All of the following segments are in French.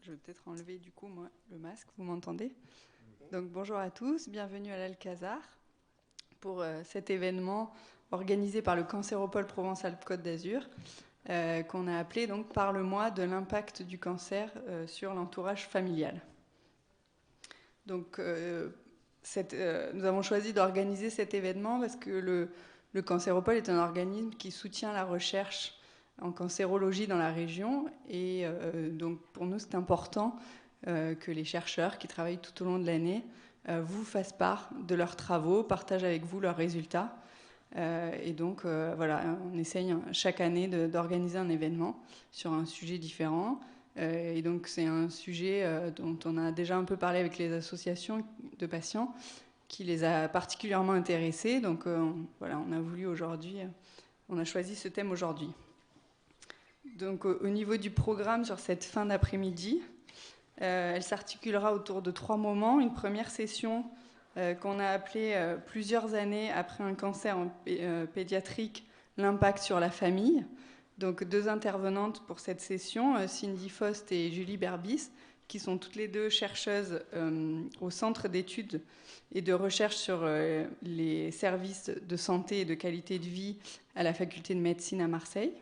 Je vais peut-être enlever du coup moi le masque, vous m'entendez? Donc bonjour à tous, bienvenue à l'Alcazar pour cet événement organisé par le Cancéropole Provence-Alpes-Côte d'Azur qu'on a appelé donc Parle-moi de l'impact du cancer sur l'entourage familial. Donc nous avons choisi d'organiser cet événement parce que le Cancéropole est un organisme qui soutient la recherche en cancérologie dans la région et donc pour nous c'est important que les chercheurs qui travaillent tout au long de l'année vous fassent part de leurs travaux, partagent avec vous leurs résultats et donc voilà, on essaye chaque année d'organiser un événement sur un sujet différent et donc c'est un sujet dont on a déjà un peu parlé avec les associations de patients qui les a particulièrement intéressés, donc voilà, on a voulu aujourd'hui, on a choisi ce thème aujourd'hui. Donc au niveau du programme sur cette fin d'après-midi, elle s'articulera autour de 3 moments. Une première session qu'on a appelée plusieurs années après un cancer pédiatrique, l'impact sur la famille. Donc 2 intervenantes pour cette session, Cindy Faust et Julie Berbis, qui sont toutes les 2 chercheuses au Centre d'études et de recherche sur les services de santé et de qualité de vie à la Faculté de médecine à Marseille.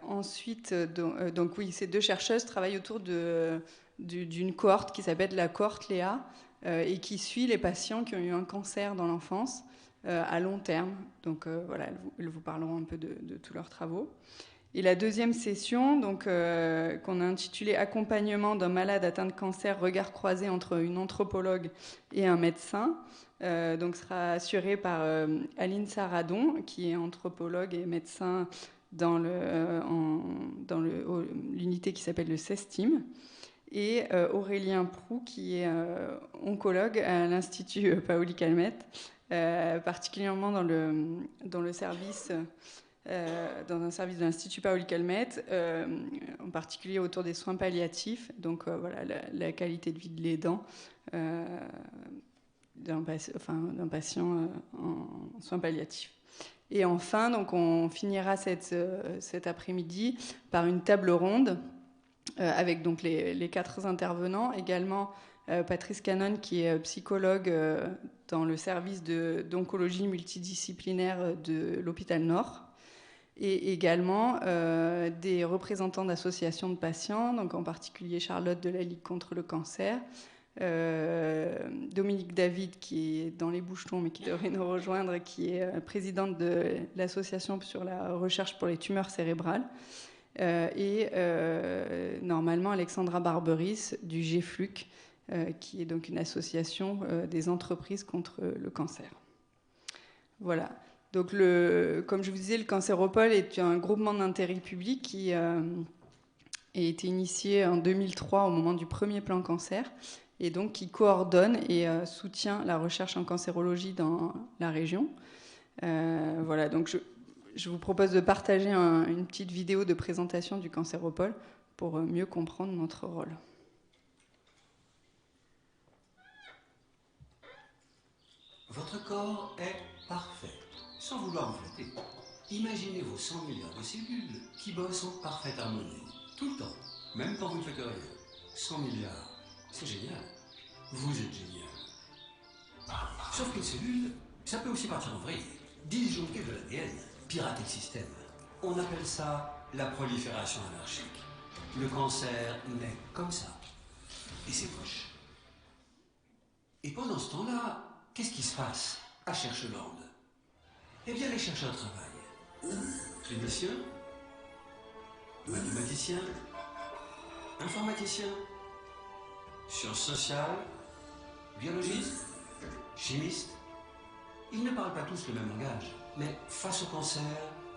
Ensuite, donc oui, ces 2 chercheuses travaillent autour d'une cohorte qui s'appelle la cohorte Léa et qui suit les patients qui ont eu un cancer dans l'enfance à long terme. Donc voilà, elles vous parleront un peu de tous leurs travaux. Et la deuxième session, donc, qu'on a intitulée Accompagnement d'un malade atteint de cancer, regard croisé entre une anthropologue et un médecin, donc sera assurée par Aline Saradon, qui est anthropologue et médecin dans l'unité qui s'appelle le CESTIM, et Aurélien Proux, qui est oncologue à l'Institut Paoli-Calmettes, particulièrement dans le service... dans un service de l'Institut Paoli-Calmettes, en particulier autour des soins palliatifs, donc voilà, la qualité de vie de l'aidant d'un patient en soins palliatifs. Et enfin, donc, on finira cet après-midi par une table ronde avec donc les 4 intervenants, également Patrice Canon, qui est psychologue dans le service d'oncologie multidisciplinaire de l'hôpital Nord, et également des représentants d'associations de patients, donc en particulier Charlotte de la Ligue contre le cancer, Dominique David, qui est dans les Bouchetons mais qui devrait nous rejoindre, qui est présidente de l'association sur la recherche pour les tumeurs cérébrales, et normalement Alexandra Barberis du GFLUC, qui est donc une association des entreprises contre le cancer. Voilà. Donc, comme je vous disais, le Cancéropole est un groupement d'intérêt public qui a été initié en 2003 au moment du premier plan cancer et donc qui coordonne et soutient la recherche en cancérologie dans la région. Voilà, donc je vous propose de partager une petite vidéo de présentation du Cancéropole pour mieux comprendre notre rôle. Votre corps est parfait. Sans vouloir vous flatter, imaginez vos 100 milliards de cellules qui bossent en parfaite harmonie, tout le temps, même quand vous ne faites rien. 100 milliards, c'est génial. Vous êtes génial. Sauf qu'une cellule, ça peut aussi partir en vrille, disjoncter de l'ADN, pirater le système. On appelle ça la prolifération anarchique. Le cancer naît comme ça. Et c'est moche. Et pendant ce temps-là, qu'est-ce qui se passe à Chercheland? Eh bien, les chercheurs travaillent. Cliniciens, mathématiciens, informaticiens, sciences sociales, biologistes, chimistes. Ils ne parlent pas tous le même langage, mais face au cancer,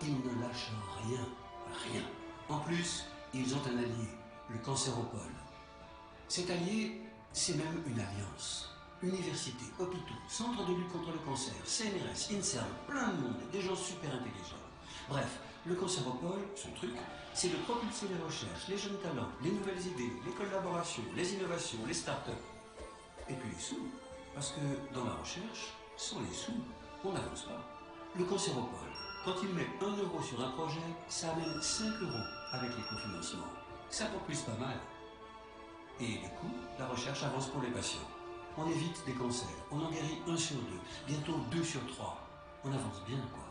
ils ne lâchent rien, rien. En plus, ils ont un allié, le Cancéropole. Cet allié, c'est même une alliance. Universités, hôpitaux, centres de lutte contre le cancer, CNRS, INSERM, plein de monde, des gens super intelligents. Bref, le Cancéropole, son truc, c'est de propulser les recherches, les jeunes talents, les nouvelles idées, les collaborations, les innovations, les startups. Et puis les sous, parce que dans la recherche, sans les sous, on n'avance pas. Le Cancéropole, quand il met 1 euro sur un projet, ça amène 5 euros avec les cofinancements. Ça pour plus pas mal. Et du coup, la recherche avance pour les patients. On évite des cancers, on en guérit 1 sur 2, bientôt 2 sur 3. On avance bien, quoi.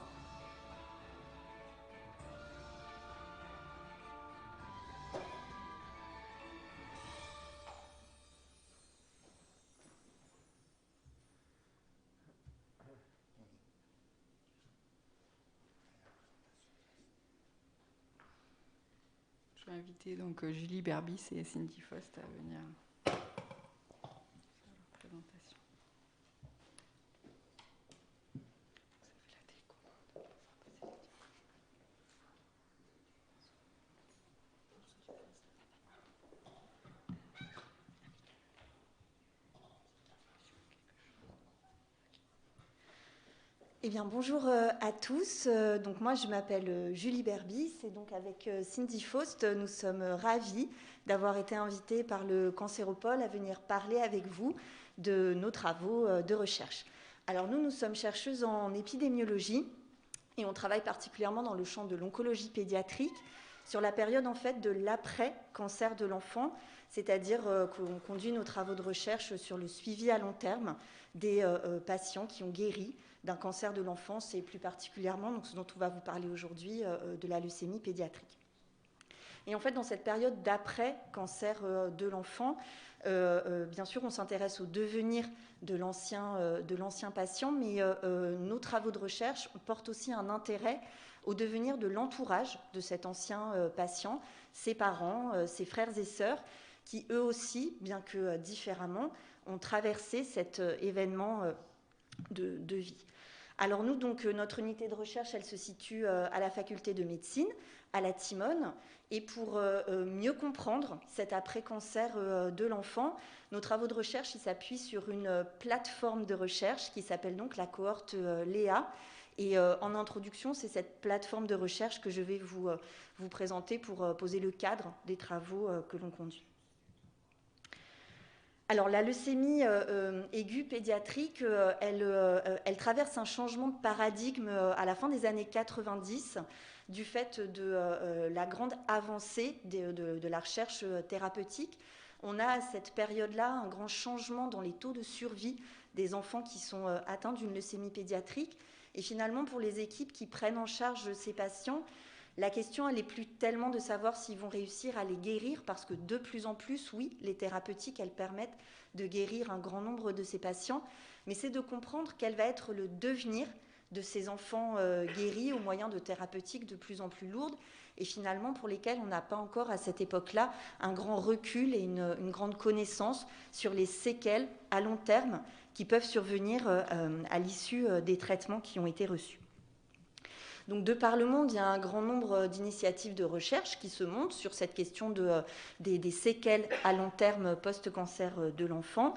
Je vais inviter donc Julie Berbis et Cindy Faust à venir faire leur présentation. Eh bien, bonjour à tous. Donc moi, je m'appelle Julie Berbis et donc avec Cindy Faust, nous sommes ravis d'avoir été invités par le Cancéropole à venir parler avec vous de nos travaux de recherche. Alors nous sommes chercheuses en épidémiologie et on travaille particulièrement dans le champ de l'oncologie pédiatrique sur la période en fait de l'après-cancer de l'enfant, c'est-à-dire qu'on conduit nos travaux de recherche sur le suivi à long terme des patients qui ont guéri d'un cancer de l'enfance et plus particulièrement, donc ce dont on va vous parler aujourd'hui, de la leucémie pédiatrique. Et en fait, dans cette période d'après-cancer de l'enfant, bien sûr, on s'intéresse au devenir de l'ancien patient, mais nos travaux de recherche portent aussi un intérêt au devenir de l'entourage de cet ancien patient, ses parents, ses frères et sœurs, qui eux aussi, bien que différemment, ont traversé cet événement de vie. Alors nous, donc, notre unité de recherche, elle se situe à la faculté de médecine, à la Timone. Et pour mieux comprendre cet après-cancer de l'enfant, nos travaux de recherche s'appuient sur une plateforme de recherche qui s'appelle donc la cohorte Léa. Et en introduction, c'est cette plateforme de recherche que je vais vous présenter pour poser le cadre des travaux que l'on conduit. Alors, la leucémie aiguë pédiatrique, elle traverse un changement de paradigme à la fin des années 90 du fait de la grande avancée de la recherche thérapeutique. On a à cette période-là un grand changement dans les taux de survie des enfants qui sont atteints d'une leucémie pédiatrique. Et finalement, pour les équipes qui prennent en charge ces patients, la question, elle n'est plus tellement de savoir s'ils vont réussir à les guérir, parce que de plus en plus, oui, les thérapeutiques, elles permettent de guérir un grand nombre de ces patients, mais c'est de comprendre quel va être le devenir de ces enfants guéris au moyen de thérapeutiques de plus en plus lourdes, et finalement pour lesquels on n'a pas encore à cette époque-là un grand recul et une grande connaissance sur les séquelles à long terme qui peuvent survenir à l'issue des traitements qui ont été reçus. Donc, de par le monde, il y a un grand nombre d'initiatives de recherche qui se montent sur cette question des séquelles à long terme post-cancer de l'enfant.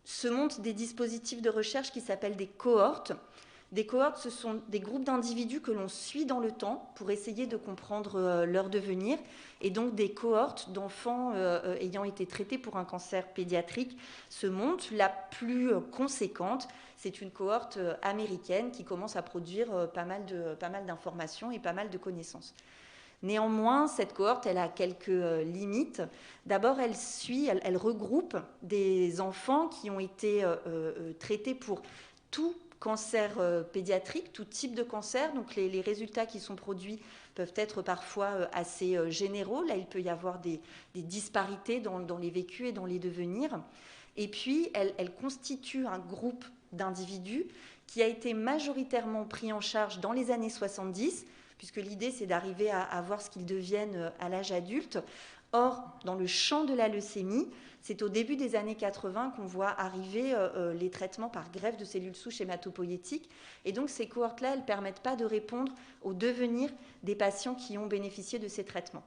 Se montent des dispositifs de recherche qui s'appellent des cohortes. Des cohortes, ce sont des groupes d'individus que l'on suit dans le temps pour essayer de comprendre leur devenir. Et donc, des cohortes d'enfants ayant été traités pour un cancer pédiatrique se montent. La plus conséquente, c'est une cohorte américaine qui commence à produire pas mal d'informations et pas mal de connaissances. Néanmoins, cette cohorte, elle a quelques limites. D'abord, elle regroupe des enfants qui ont été traités pour tout cancer pédiatrique, tout type de cancer. Donc les résultats qui sont produits peuvent être parfois assez généraux. Là, il peut y avoir des disparités dans les vécus et dans les devenirs. Et puis, elle constitue un groupe d'individus qui a été majoritairement pris en charge dans les années 70, puisque l'idée, c'est d'arriver à voir ce qu'ils deviennent à l'âge adulte. Or, dans le champ de la leucémie, c'est au début des années 80 qu'on voit arriver les traitements par greffe de cellules souches hématopoïétiques. Et donc, ces cohortes-là, elles ne permettent pas de répondre au devenir des patients qui ont bénéficié de ces traitements.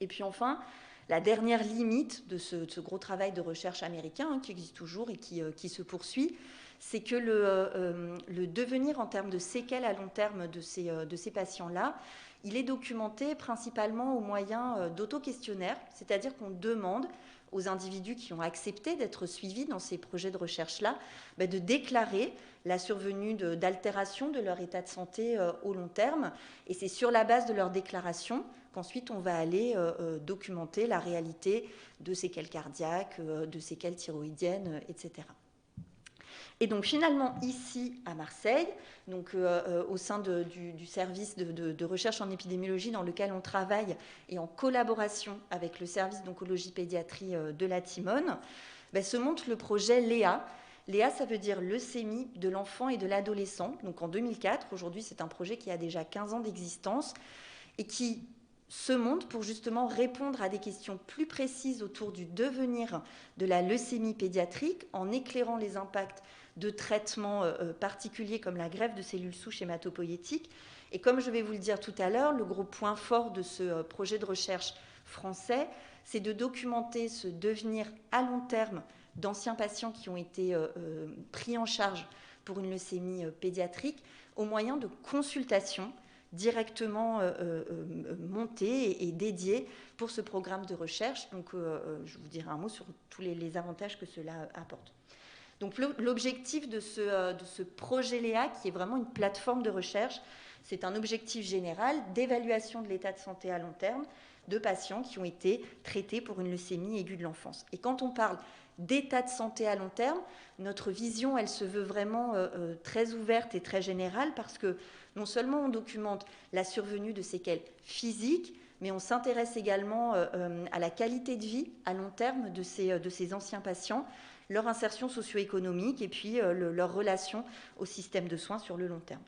Et puis enfin, la dernière limite de ce gros travail de recherche américain, qui existe toujours et qui se poursuit, c'est que le devenir en termes de séquelles à long terme de ces patients-là, il est documenté principalement au moyen d'auto-questionnaires, c'est-à-dire qu'on demande aux individus qui ont accepté d'être suivis dans ces projets de recherche-là de déclarer la survenue d'altérations de leur état de santé au long terme. Et c'est sur la base de leur déclaration qu'ensuite on va aller documenter la réalité de séquelles cardiaques, de séquelles thyroïdiennes, etc. Et donc finalement ici à Marseille, donc, au sein du service de recherche en épidémiologie dans lequel on travaille et en collaboration avec le service d'oncologie pédiatrie de la Timone, se monte le projet Léa. Léa, ça veut dire leucémie de l'enfant et de l'adolescent. Donc en 2004, aujourd'hui c'est un projet qui a déjà 15 ans d'existence et qui se monte pour justement répondre à des questions plus précises autour du devenir de la leucémie pédiatrique en éclairant les impacts de traitements particuliers comme la greffe de cellules souches hématopoïétiques. Et comme je vais vous le dire tout à l'heure, le gros point fort de ce projet de recherche français, c'est de documenter ce devenir à long terme d'anciens patients qui ont été pris en charge pour une leucémie pédiatrique au moyen de consultations directement montées et dédiées pour ce programme de recherche. Donc, je vous dirai un mot sur tous les avantages que cela apporte. Donc, l'objectif de ce projet Léa, qui est vraiment une plateforme de recherche, c'est un objectif général d'évaluation de l'état de santé à long terme de patients qui ont été traités pour une leucémie aiguë de l'enfance. Et quand on parle d'état de santé à long terme, notre vision, elle se veut vraiment très ouverte et très générale parce que non seulement on documente la survenue de séquelles physiques, mais on s'intéresse également à la qualité de vie à long terme de ces anciens patients, leur insertion socio-économique et puis leur relation au système de soins sur le long terme.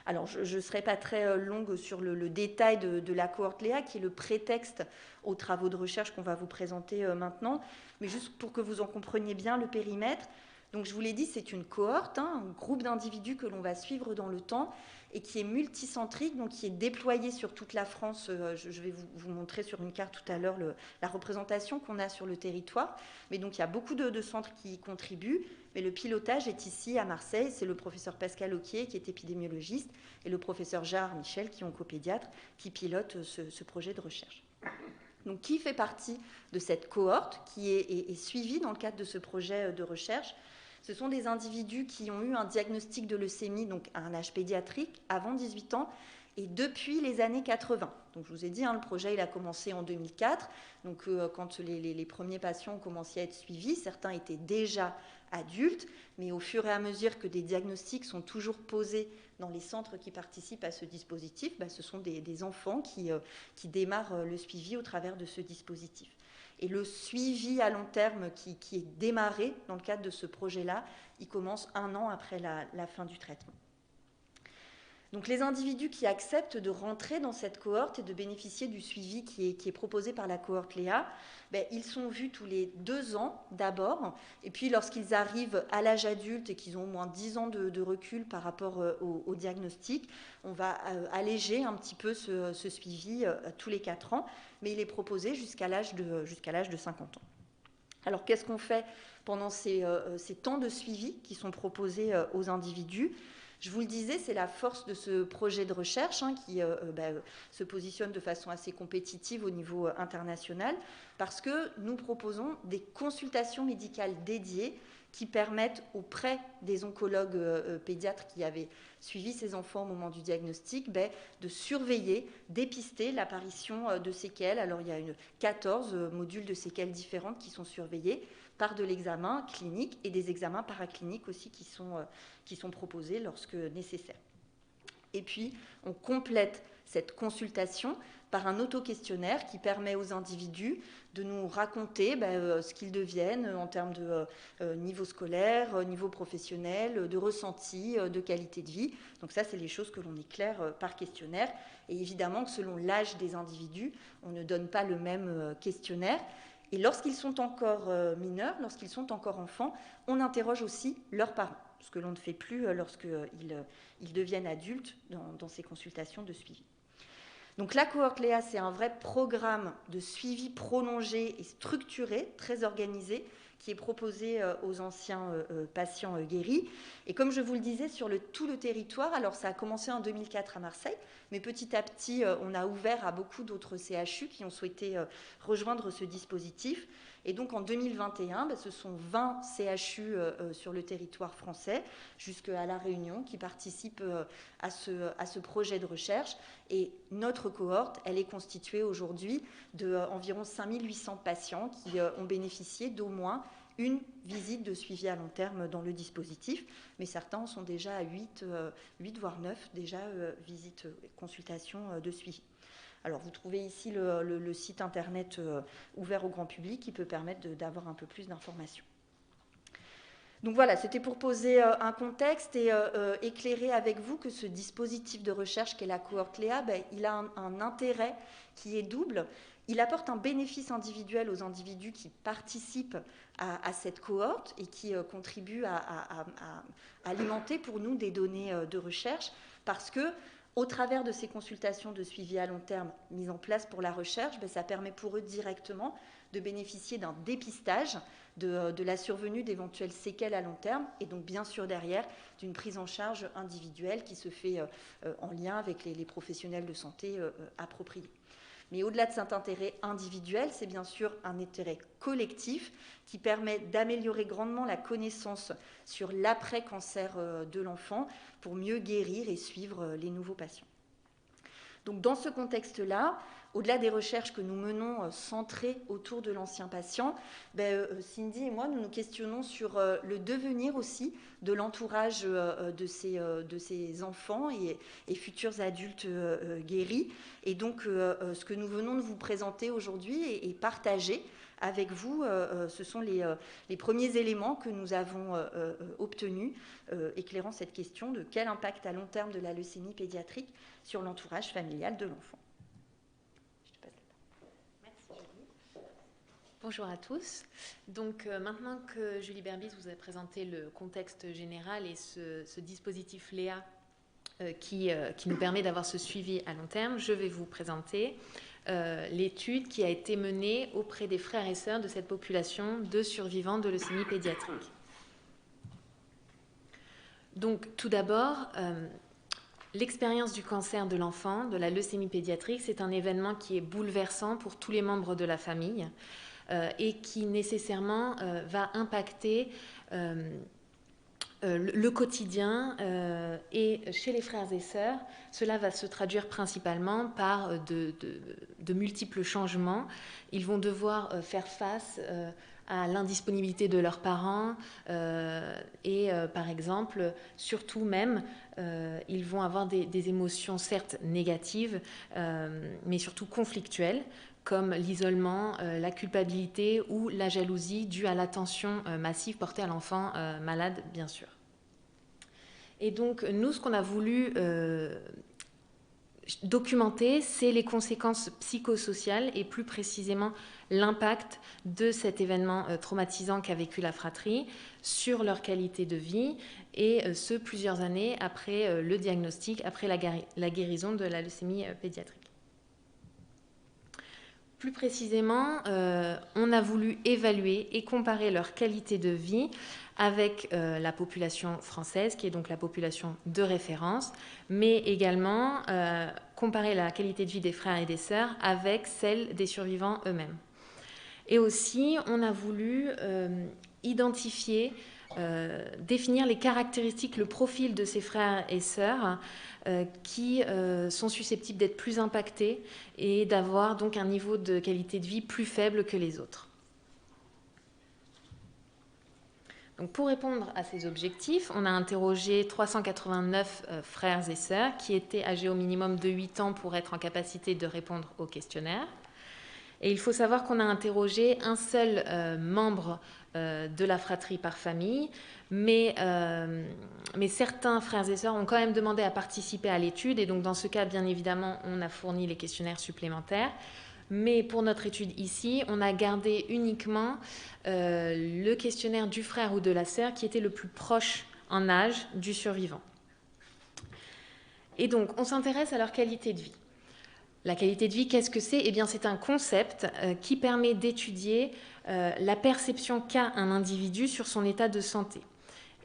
Alors, je ne serai pas très longue sur le détail de la cohorte Léa, qui est le prétexte aux travaux de recherche qu'on va vous présenter maintenant, mais juste pour que vous en compreniez bien le périmètre. Donc, je vous l'ai dit, c'est une cohorte, un groupe d'individus que l'on va suivre dans le temps et qui est multicentrique, donc qui est déployé sur toute la France. Je vais vous montrer sur une carte tout à l'heure la représentation qu'on a sur le territoire. Mais donc, il y a beaucoup de centres qui y contribuent. Mais le pilotage est ici à Marseille. C'est le professeur Pascal Auquier, qui est épidémiologiste, et le professeur Gérard Michel, qui est oncopédiatre, qui pilote ce projet de recherche. Donc, qui fait partie de cette cohorte qui est suivie dans le cadre de ce projet de recherche? Ce sont des individus qui ont eu un diagnostic de leucémie, donc à un âge pédiatrique, avant 18 ans, et depuis les années 80. Donc, je vous ai dit, le projet il a commencé en 2004. Donc, quand les premiers patients ont commencé à être suivis, certains étaient déjà adultes, mais au fur et à mesure que des diagnostics sont toujours posés dans les centres qui participent à ce dispositif, ce sont des enfants qui démarrent le suivi au travers de ce dispositif. Et le suivi à long terme qui est démarré dans le cadre de ce projet-là, il commence 1 an après la fin du traitement. Donc les individus qui acceptent de rentrer dans cette cohorte et de bénéficier du suivi qui est proposé par la cohorte Léa, ils sont vus tous les 2 ans d'abord, et puis lorsqu'ils arrivent à l'âge adulte et qu'ils ont au moins 10 ans de recul par rapport au diagnostic, on va alléger un petit peu ce suivi tous les 4 ans, mais il est proposé jusqu'à l'âge de 50 ans. Alors qu'est-ce qu'on fait pendant ces temps de suivi qui sont proposés aux individus ? Je vous le disais, c'est la force de ce projet de recherche qui se positionne de façon assez compétitive au niveau international parce que nous proposons des consultations médicales dédiées qui permettent auprès des oncologues pédiatres qui avaient suivi ces enfants au moment du diagnostic de surveiller, dépister l'apparition de séquelles. Alors il y a 14 modules de séquelles différentes qui sont surveillés par de l'examen clinique et des examens paracliniques aussi qui sont proposés lorsque nécessaire. Et puis, on complète cette consultation par un auto-questionnaire qui permet aux individus de nous raconter ce qu'ils deviennent en termes de niveau scolaire, niveau professionnel, de ressenti, de qualité de vie. Donc ça, c'est les choses que l'on éclaire par questionnaire. Et évidemment que selon l'âge des individus, on ne donne pas le même questionnaire. Et lorsqu'ils sont encore mineurs, lorsqu'ils sont encore enfants, on interroge aussi leurs parents, ce que l'on ne fait plus lorsqu'ils deviennent adultes dans ces consultations de suivi. Donc la cohorte Léa, c'est un vrai programme de suivi prolongé et structuré, très organisé, qui est proposé aux anciens patients guéris. Et comme je vous le disais, sur tout le territoire, alors ça a commencé en 2004 à Marseille, mais petit à petit, on a ouvert à beaucoup d'autres CHU qui ont souhaité rejoindre ce dispositif. Et donc en 2021, ce sont 20 CHU sur le territoire français, jusqu'à La Réunion, qui participent à ce projet de recherche. Et notre cohorte, elle est constituée aujourd'hui d'environ 5800 patients qui ont bénéficié d'au moins une visite de suivi à long terme dans le dispositif, mais certains sont déjà à 8 voire 9 déjà visites, consultations de suivi. Alors vous trouvez ici le site internet ouvert au grand public qui peut permettre d'avoir un peu plus d'informations. Donc voilà, c'était pour poser un contexte et éclairer avec vous que ce dispositif de recherche qu'est la cohorte Léa, il a un intérêt qui est double. Il apporte un bénéfice individuel aux individus qui participent à cette cohorte et qui contribuent à alimenter pour nous des données de recherche, parce que au travers de ces consultations de suivi à long terme mises en place pour la recherche, ça permet pour eux directement de bénéficier d'un dépistage de la survenue d'éventuelles séquelles à long terme, et donc bien sûr derrière d'une prise en charge individuelle qui se fait en lien avec les professionnels de santé appropriés. Mais au-delà de cet intérêt individuel, c'est bien sûr un intérêt collectif qui permet d'améliorer grandement la connaissance sur l'après-cancer de l'enfant pour mieux guérir et suivre les nouveaux patients. Donc dans ce contexte-là, au-delà des recherches que nous menons centrées autour de l'ancien patient, Cindy et moi, nous nous questionnons sur le devenir aussi de l'entourage de ces enfants et futurs adultes guéris. Et donc, ce que nous venons de vous présenter aujourd'hui et partager avec vous, ce sont les premiers éléments que nous avons obtenus éclairant cette question de quel impact à long terme de la leucémie pédiatrique sur l'entourage familial de l'enfant. Bonjour à tous. Donc maintenant que Julie Berbis vous a présenté le contexte général et ce dispositif Léa qui nous permet d'avoir ce suivi à long terme, je vais vous présenter l'étude qui a été menée auprès des frères et sœurs de cette population de survivants de leucémie pédiatrique. Donc tout d'abord, l'expérience du cancer de l'enfant, de la leucémie pédiatrique, c'est un événement qui est bouleversant pour tous les membres de la famille. Et qui nécessairement va impacter le quotidien et chez les frères et sœurs, cela va se traduire principalement par de multiples changements. Ils vont devoir faire face à l'indisponibilité de leurs parents et par exemple, surtout même, ils vont avoir des émotions certes négatives, mais surtout conflictuelles, comme l'isolement, la culpabilité ou la jalousie due à l'attention massive portée à l'enfant malade, bien sûr. Et donc, nous, ce qu'on a voulu documenter, c'est les conséquences psychosociales et plus précisément l'impact de cet événement traumatisant qu'a vécu la fratrie sur leur qualité de vie, et ce, plusieurs années après le diagnostic, après la guérison de la leucémie pédiatrique. Plus précisément, on a voulu évaluer et comparer leur qualité de vie avec la population française, qui est donc la population de référence, mais également comparer la qualité de vie des frères et des sœurs avec celle des survivants eux-mêmes. Et aussi, on a voulu identifier, définir les caractéristiques, le profil de ces frères et sœurs qui sont susceptibles d'être plus impactés et d'avoir donc un niveau de qualité de vie plus faible que les autres. Donc pour répondre à ces objectifs, on a interrogé 389 frères et sœurs qui étaient âgés au minimum de 8 ans pour être en capacité de répondre au questionnaire. Et il faut savoir qu'on a interrogé un seul membre de la fratrie par famille, mais certains frères et sœurs ont quand même demandé à participer à l'étude, et donc dans ce cas, bien évidemment, on a fourni les questionnaires supplémentaires. Mais pour notre étude ici, on a gardé uniquement le questionnaire du frère ou de la sœur qui était le plus proche en âge du survivant. Et donc, on s'intéresse à leur qualité de vie. La qualité de vie, qu'est-ce que c'est ? Eh bien, c'est un concept qui permet d'étudier la perception qu'a un individu sur son état de santé.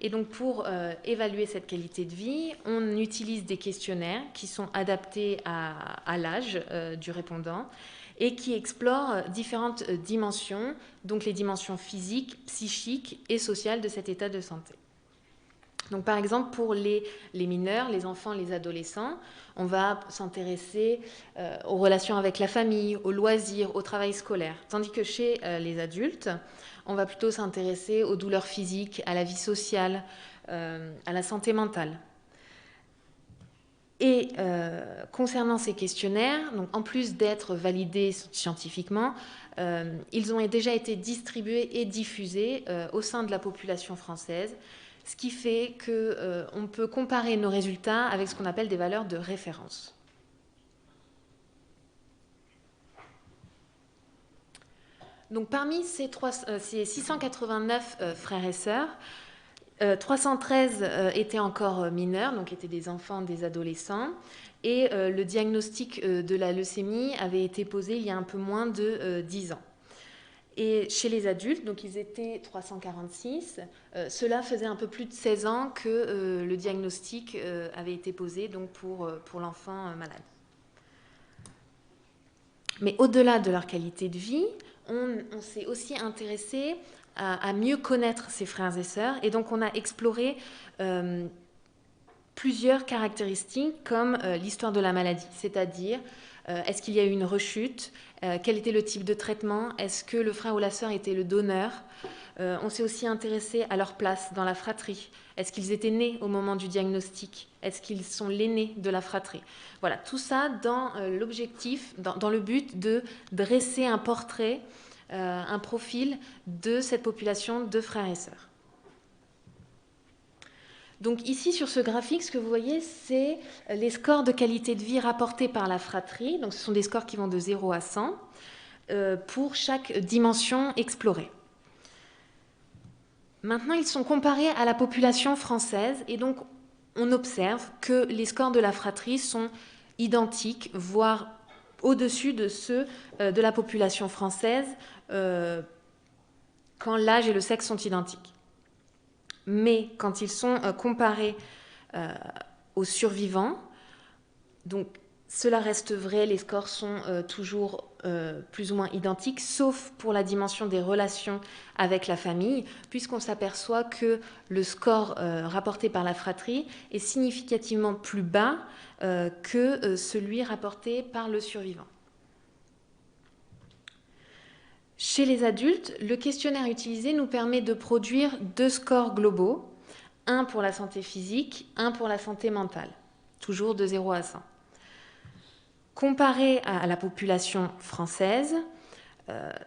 Et donc, pour évaluer cette qualité de vie, on utilise des questionnaires qui sont adaptés à l'âge du répondant et qui explore différentes dimensions, donc les dimensions physiques, psychiques et sociales de cet état de santé. Donc, par exemple, pour les mineurs, les enfants, les adolescents, on va s'intéresser aux relations avec la famille, aux loisirs, au travail scolaire. Tandis que chez les adultes, on va plutôt s'intéresser aux douleurs physiques, à la vie sociale, à la santé mentale. Et concernant ces questionnaires, donc, en plus d'être validés scientifiquement, ils ont déjà été distribués et diffusés au sein de la population française, ce qui fait qu'on peut comparer nos résultats avec ce qu'on appelle des valeurs de référence. Donc, parmi ces 689 frères et sœurs, 313 étaient encore mineurs, donc étaient des enfants, des adolescents, et le diagnostic de la leucémie avait été posé il y a un peu moins de 10 ans. Et chez les adultes, donc ils étaient 346, cela faisait un peu plus de 16 ans que le diagnostic avait été posé donc pour l'enfant malade. Mais au-delà de leur qualité de vie, on s'est aussi intéressé à mieux connaître ses frères et sœurs, et donc on a exploré plusieurs caractéristiques comme l'histoire de la maladie, c'est-à-dire est-ce qu'il y a eu une rechute, quel était le type de traitement, est-ce que le frère ou la sœur était le donneur. On s'est aussi intéressé à leur place dans la fratrie. Est-ce qu'ils étaient nés au moment du diagnostic? Est-ce qu'ils sont l'aîné de la fratrie? Voilà, tout ça dans l'objectif, dans le but de dresser un portrait, un profil de cette population de frères et sœurs. Donc ici, sur ce graphique, ce que vous voyez, c'est les scores de qualité de vie rapportés par la fratrie. Donc ce sont des scores qui vont de 0 à 100 pour chaque dimension explorée. Maintenant, ils sont comparés à la population française et donc on observe que les scores de la fratrie sont identiques, voire au-dessus de ceux de la population française quand l'âge et le sexe sont identiques. Mais quand ils sont comparés aux survivants, donc cela reste vrai, les scores sont toujours plus ou moins identiques, sauf pour la dimension des relations avec la famille, puisqu'on s'aperçoit que le score rapporté par la fratrie est significativement plus bas que celui rapporté par le survivant. Chez les adultes, le questionnaire utilisé nous permet de produire 2 scores globaux, un pour la santé physique, un pour la santé mentale, toujours de 0 à 100. Comparé à la population française,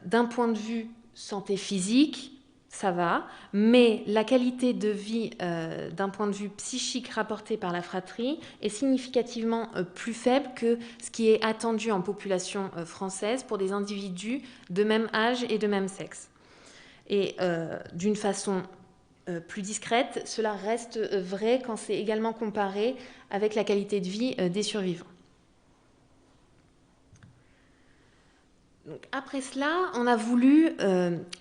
d'un point de vue santé physique, ça va, mais la qualité de vie d'un point de vue psychique rapporté par la fratrie est significativement plus faible que ce qui est attendu en population française pour des individus de même âge et de même sexe. Et d'une façon plus discrète, cela reste vrai quand c'est également comparé avec la qualité de vie des survivants. Donc, après cela, on a voulu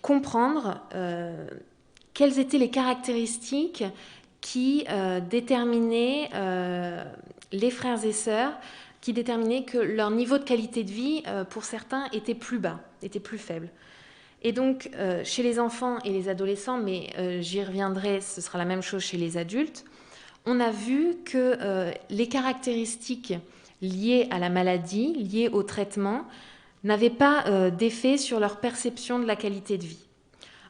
comprendre quelles étaient les caractéristiques qui déterminaient les frères et sœurs, qui déterminaient que leur niveau de qualité de vie, pour certains, était plus bas, était plus faible. Et donc, chez les enfants et les adolescents, mais j'y reviendrai, ce sera la même chose chez les adultes, on a vu que les caractéristiques liées à la maladie, liées au traitement, n'avaient pas d'effet sur leur perception de la qualité de vie.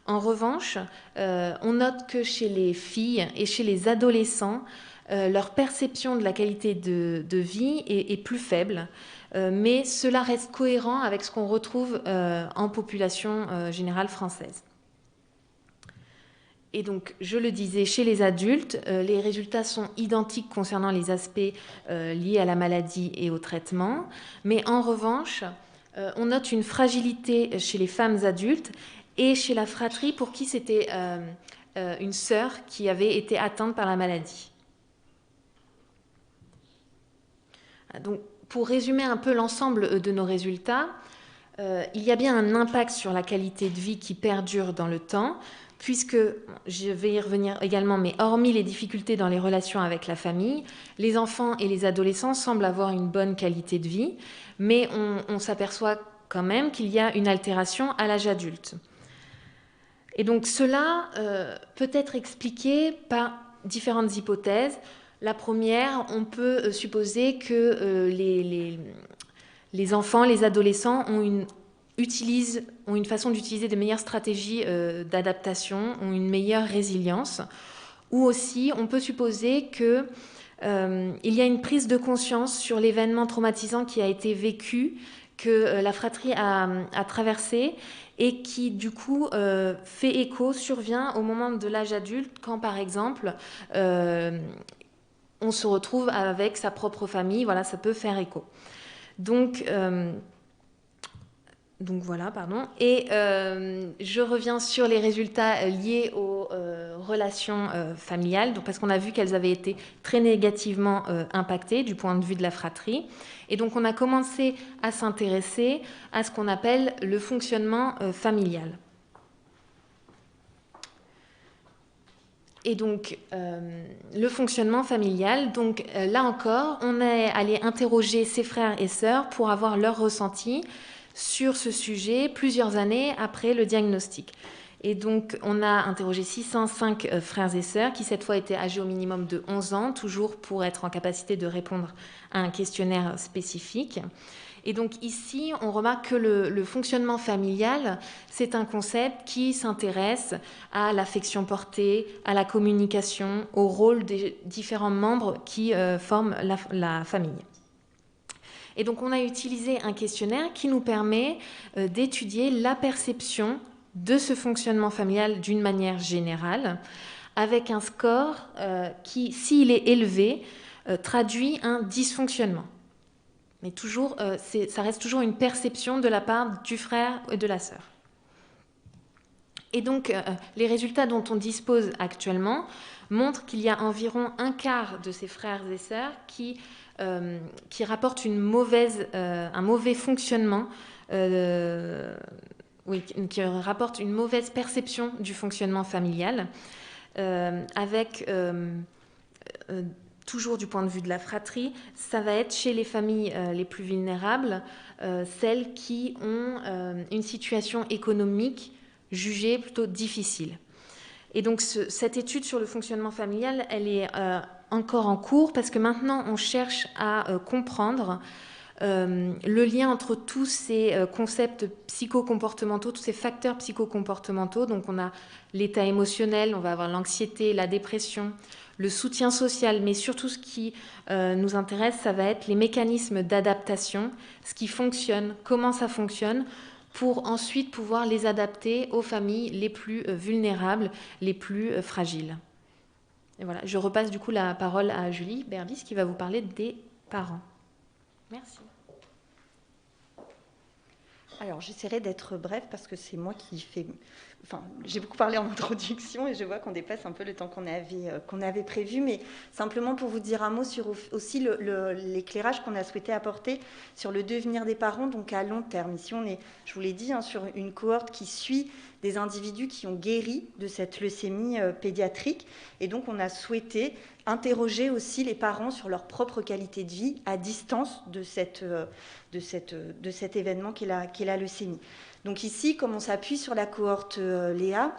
En revanche, on note que chez les filles et chez les adolescents, leur perception de la qualité de vie est plus faible, mais cela reste cohérent avec ce qu'on retrouve en population générale française. Et donc, je le disais, chez les adultes, les résultats sont identiques concernant les aspects liés à la maladie et au traitement, mais en revanche, on note une fragilité chez les femmes adultes et chez la fratrie pour qui c'était une sœur qui avait été atteinte par la maladie. Donc, pour résumer un peu l'ensemble de nos résultats, il y a bien un impact sur la qualité de vie qui perdure dans le temps, puisque, je vais y revenir également, mais hormis les difficultés dans les relations avec la famille, les enfants et les adolescents semblent avoir une bonne qualité de vie, mais on s'aperçoit quand même qu'il y a une altération à l'âge adulte. Et donc cela peut être expliqué par différentes hypothèses. La première, on peut supposer que les enfants, les adolescents ont une façon d'utiliser de meilleures stratégies d'adaptation, ont une meilleure résilience. Ou aussi, on peut supposer qu'il y a une prise de conscience sur l'événement traumatisant qui a été vécu, que la fratrie a traversé et qui, du coup, fait écho, survient au moment de l'âge adulte, quand, par exemple, on se retrouve avec sa propre famille. Voilà, ça peut faire écho. Donc voilà, pardon. Et je reviens sur les résultats liés aux relations familiales, donc parce qu'on a vu qu'elles avaient été très négativement impactées du point de vue de la fratrie. Et donc on a commencé à s'intéresser à ce qu'on appelle le fonctionnement familial. Et donc, le fonctionnement familial, donc là encore, on est allé interroger ses frères et sœurs pour avoir leur ressenti sur ce sujet plusieurs années après le diagnostic. Et donc, on a interrogé 605 frères et sœurs qui, cette fois, étaient âgés au minimum de 11 ans, toujours pour être en capacité de répondre à un questionnaire spécifique. Et donc ici, on remarque que le fonctionnement familial, c'est un concept qui s'intéresse à l'affection portée, à la communication, au rôle des différents membres qui forment la famille. Et donc on a utilisé un questionnaire qui nous permet d'étudier la perception de ce fonctionnement familial d'une manière générale, avec un score qui, s'il est élevé, traduit un dysfonctionnement. Mais toujours, ça reste toujours une perception de la part du frère et de la sœur. Et donc, les résultats dont on dispose actuellement montrent qu'il y a environ un quart de ces frères et sœurs qui rapportent un mauvais fonctionnement, qui rapportent une mauvaise perception du fonctionnement familial, avec... toujours du point de vue de la fratrie, ça va être chez les familles les plus vulnérables, celles qui ont une situation économique jugée plutôt difficile. Et donc cette étude sur le fonctionnement familial, elle est encore en cours parce que maintenant on cherche à comprendre le lien entre tous ces concepts psychocomportementaux, tous ces facteurs psychocomportementaux. Donc on a l'état émotionnel, on va avoir l'anxiété, la dépression, le soutien social, mais surtout ce qui nous intéresse, ça va être les mécanismes d'adaptation, ce qui fonctionne, comment ça fonctionne, pour ensuite pouvoir les adapter aux familles les plus vulnérables, les plus fragiles. Et voilà, je repasse du coup la parole à Julie Berbis qui va vous parler des parents. Merci. Alors, j'essaierai d'être brève parce que c'est moi qui fais... Enfin, j'ai beaucoup parlé en introduction et je vois qu'on dépasse un peu le temps qu'on avait prévu, mais simplement pour vous dire un mot sur aussi l'éclairage qu'on a souhaité apporter sur le devenir des parents, donc à long terme. Ici, on est, je vous l'ai dit, sur une cohorte qui suit des individus qui ont guéri de cette leucémie pédiatrique, et donc on a souhaité interroger aussi les parents sur leur propre qualité de vie à distance de cet événement qu'est la leucémie. Donc ici, comme on s'appuie sur la cohorte Léa,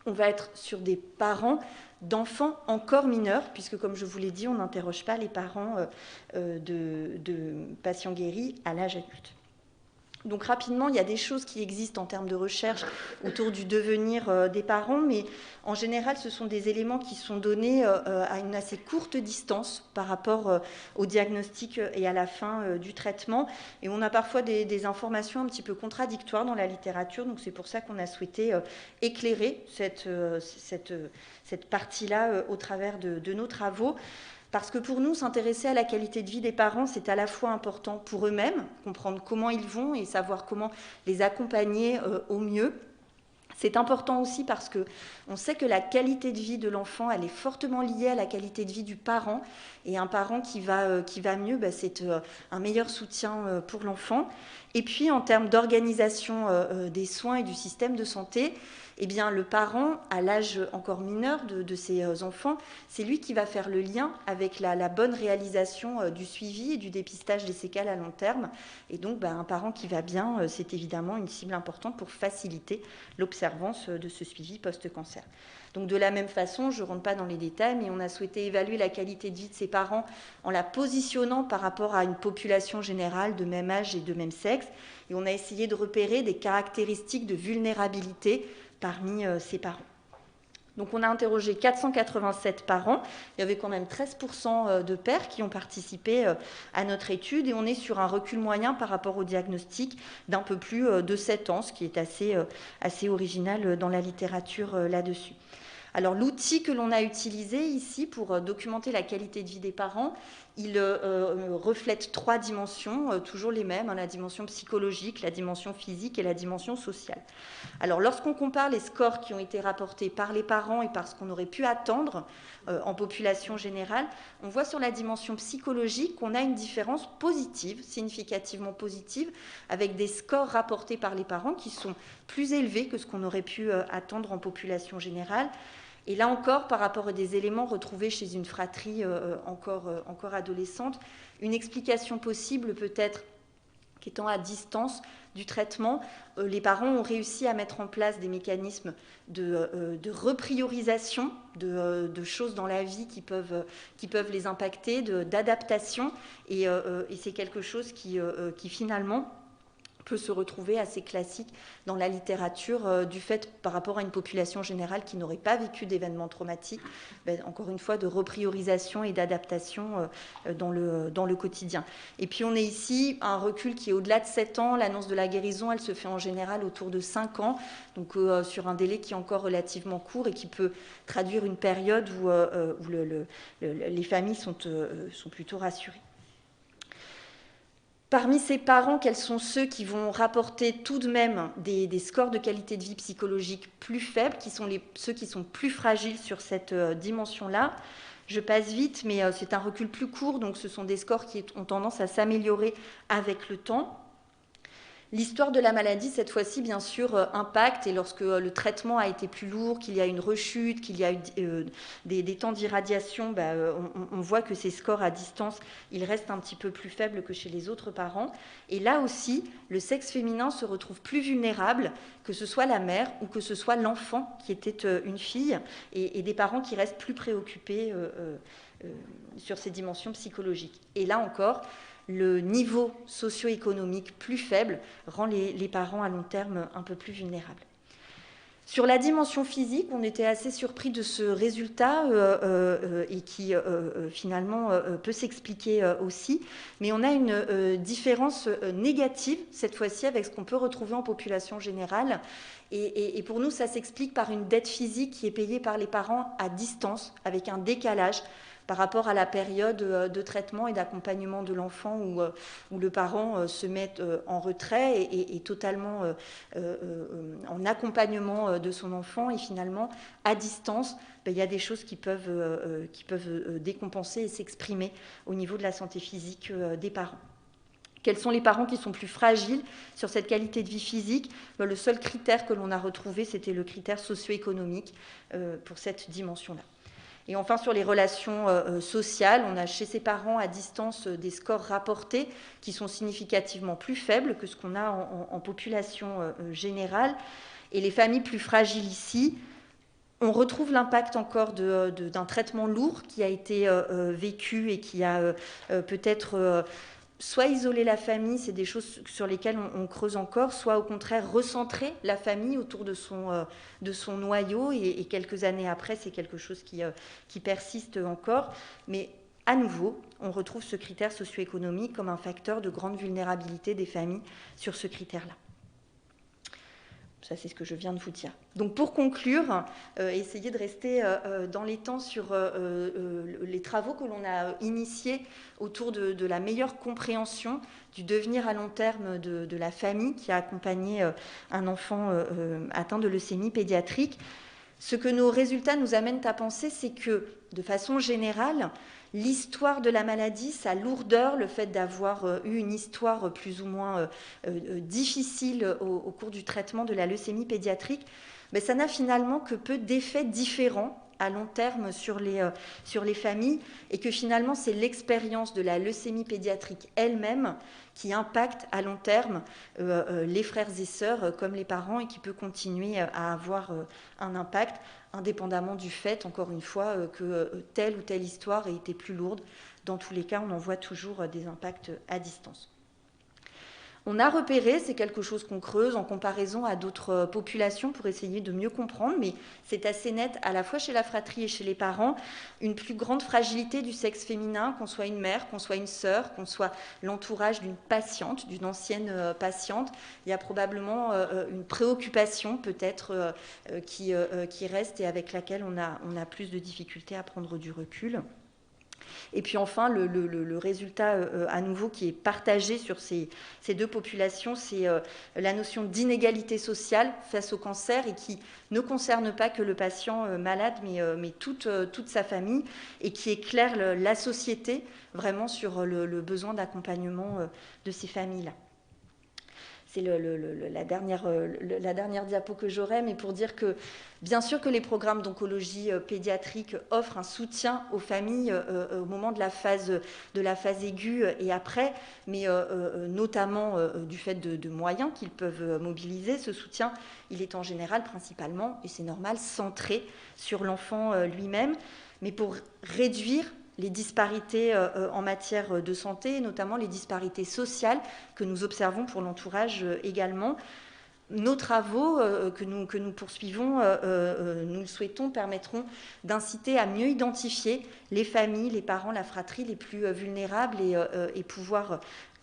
on va être sur des parents d'enfants encore mineurs, puisque comme je vous l'ai dit, on n'interroge pas les parents de patients guéris à l'âge adulte. Donc rapidement, il y a des choses qui existent en termes de recherche autour du devenir des parents, mais en général, ce sont des éléments qui sont donnés à une assez courte distance par rapport au diagnostic et à la fin du traitement. Et on a parfois des informations un petit peu contradictoires dans la littérature, donc c'est pour ça qu'on a souhaité éclairer cette partie-là au travers de nos travaux. Parce que pour nous, s'intéresser à la qualité de vie des parents, c'est à la fois important pour eux-mêmes, comprendre comment ils vont et savoir comment les accompagner au mieux. C'est important aussi parce qu'on sait que la qualité de vie de l'enfant, elle est fortement liée à la qualité de vie du parent. Et un parent qui va mieux, c'est un meilleur soutien pour l'enfant. Et puis, en termes d'organisation des soins et du système de santé, eh bien, le parent, à l'âge encore mineur de ses enfants, c'est lui qui va faire le lien avec la bonne réalisation du suivi et du dépistage des séquelles à long terme. Et donc, un parent qui va bien, c'est évidemment une cible importante pour faciliter l'observance de ce suivi post-cancer. Donc de la même façon, je ne rentre pas dans les détails, mais on a souhaité évaluer la qualité de vie de ces parents en la positionnant par rapport à une population générale de même âge et de même sexe. Et on a essayé de repérer des caractéristiques de vulnérabilité parmi ces parents. Donc on a interrogé 487 parents, il y avait quand même 13% de pères qui ont participé à notre étude et on est sur un recul moyen par rapport au diagnostic d'un peu plus de 7 ans, ce qui est assez original dans la littérature là-dessus. Alors l'outil que l'on a utilisé ici pour documenter la qualité de vie des parents, il reflète 3 dimensions, toujours les mêmes, la dimension psychologique, la dimension physique et la dimension sociale. Alors lorsqu'on compare les scores qui ont été rapportés par les parents et par ce qu'on aurait pu attendre en population générale, on voit sur la dimension psychologique qu'on a une différence positive, significativement positive, avec des scores rapportés par les parents qui sont plus élevés que ce qu'on aurait pu attendre en population générale. Et là encore, par rapport à des éléments retrouvés chez une fratrie encore adolescente, une explication possible peut-être qu'étant à distance du traitement, les parents ont réussi à mettre en place des mécanismes de repriorisation de choses dans la vie qui peuvent les impacter, d'adaptation, et c'est quelque chose qui finalement peut se retrouver assez classique dans la littérature du fait par rapport à une population générale qui n'aurait pas vécu d'événements traumatiques, encore une fois de repriorisation et d'adaptation dans le quotidien. Et puis on est ici à un recul qui est au-delà de 7 ans, l'annonce de la guérison elle se fait en général autour de 5 ans, donc sur un délai qui est encore relativement court et qui peut traduire une période où les familles sont plutôt rassurées. Parmi ces parents, quels sont ceux qui vont rapporter tout de même des scores de qualité de vie psychologique plus faibles, qui sont ceux qui sont plus fragiles sur cette dimension-là? Je passe vite, mais c'est un recul plus court, donc ce sont des scores qui ont tendance à s'améliorer avec le temps. L'histoire de la maladie, cette fois-ci, bien sûr, impacte, et lorsque le traitement a été plus lourd, qu'il y a une rechute, qu'il y a eu des temps d'irradiation, on voit que ces scores à distance, ils restent un petit peu plus faibles que chez les autres parents. Et là aussi, le sexe féminin se retrouve plus vulnérable, que ce soit la mère ou que ce soit l'enfant qui était une fille, et des parents qui restent plus préoccupés sur ces dimensions psychologiques. Et là encore, le niveau socio-économique plus faible rend les parents à long terme un peu plus vulnérables. Sur la dimension physique, on était assez surpris de ce résultat et qui finalement peut s'expliquer aussi, mais on a une différence négative cette fois-ci avec ce qu'on peut retrouver en population générale. Et pour nous, ça s'explique par une dette physique qui est payée par les parents à distance, avec un décalage par rapport à la période de traitement et d'accompagnement de l'enfant où le parent se met en retrait et totalement en accompagnement de son enfant, et finalement, à distance, il y a des choses qui peuvent décompenser et s'exprimer au niveau de la santé physique des parents. Quels sont les parents qui sont plus fragiles sur cette qualité de vie physique? Le seul critère que l'on a retrouvé, c'était le critère socio-économique pour cette dimension-là. Et enfin, sur les relations sociales, on a chez ces parents à distance des scores rapportés qui sont significativement plus faibles que ce qu'on a en population générale. Et les familles plus fragiles ici, on retrouve l'impact encore d'un traitement lourd qui a été vécu et qui a peut-être soit isoler la famille, c'est des choses sur lesquelles on creuse encore, soit au contraire recentrer la famille autour de son noyau, et quelques années après, c'est quelque chose qui persiste encore. Mais à nouveau, on retrouve ce critère socio-économique comme un facteur de grande vulnérabilité des familles sur ce critère-là. Ça, c'est ce que je viens de vous dire. Donc, pour conclure, essayer de rester dans les temps sur les travaux que l'on a initiés autour de la meilleure compréhension du devenir à long terme de la famille qui a accompagné un enfant atteint de leucémie pédiatrique. Ce que nos résultats nous amènent à penser, c'est que, de façon générale, l'histoire de la maladie, sa lourdeur, le fait d'avoir eu une histoire plus ou moins difficile au cours du traitement de la leucémie pédiatrique, mais ça n'a finalement que peu d'effets différents à long terme sur les familles, et que finalement c'est l'expérience de la leucémie pédiatrique elle-même qui impacte à long terme les frères et sœurs comme les parents, et qui peut continuer à avoir un impact indépendamment du fait, encore une fois, que telle ou telle histoire ait été plus lourde. Dans tous les cas, on en voit toujours des impacts à distance. On a repéré, c'est quelque chose qu'on creuse en comparaison à d'autres populations pour essayer de mieux comprendre, mais c'est assez net à la fois chez la fratrie et chez les parents, une plus grande fragilité du sexe féminin, qu'on soit une mère, qu'on soit une sœur, qu'on soit l'entourage d'une patiente, d'une ancienne patiente. Il y a probablement une préoccupation peut-être qui reste et avec laquelle on a plus de difficultés à prendre du recul. Et puis enfin, le résultat à nouveau qui est partagé sur ces deux populations, c'est la notion d'inégalité sociale face au cancer, et qui ne concerne pas que le patient malade, mais toute sa famille, et qui éclaire la société vraiment sur le besoin d'accompagnement de ces familles-là. C'est la dernière diapo que j'aurai, mais pour dire que bien sûr que les programmes d'oncologie pédiatrique offrent un soutien aux familles au moment de la phase aiguë et après, mais notamment du fait de moyens qu'ils peuvent mobiliser. Ce soutien, il est en général principalement, et c'est normal, centré sur l'enfant lui-même, mais pour réduire les disparités en matière de santé, notamment les disparités sociales que nous observons pour l'entourage également. Nos travaux que nous poursuivons, nous le souhaitons, permettront d'inciter à mieux identifier les familles, les parents, la fratrie les plus vulnérables, et pouvoir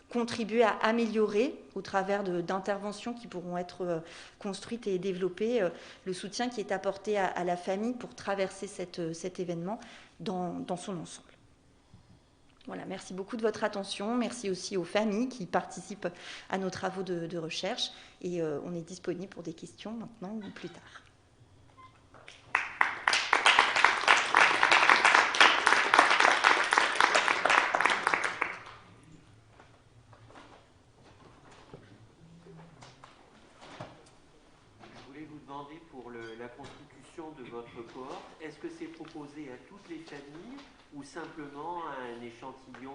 contribuer à améliorer, au travers d'interventions qui pourront être construites et développées, le soutien qui est apporté à la famille pour traverser cet événement dans son ensemble. Voilà, merci beaucoup de votre attention. Merci aussi aux familles qui participent à nos travaux de recherche. Et on est disponible pour des questions maintenant ou plus tard. Je voulais vous demander pour la constitution de votre cohorte, est-ce que c'est proposé à toutes les familles ou simplement à un échantillon,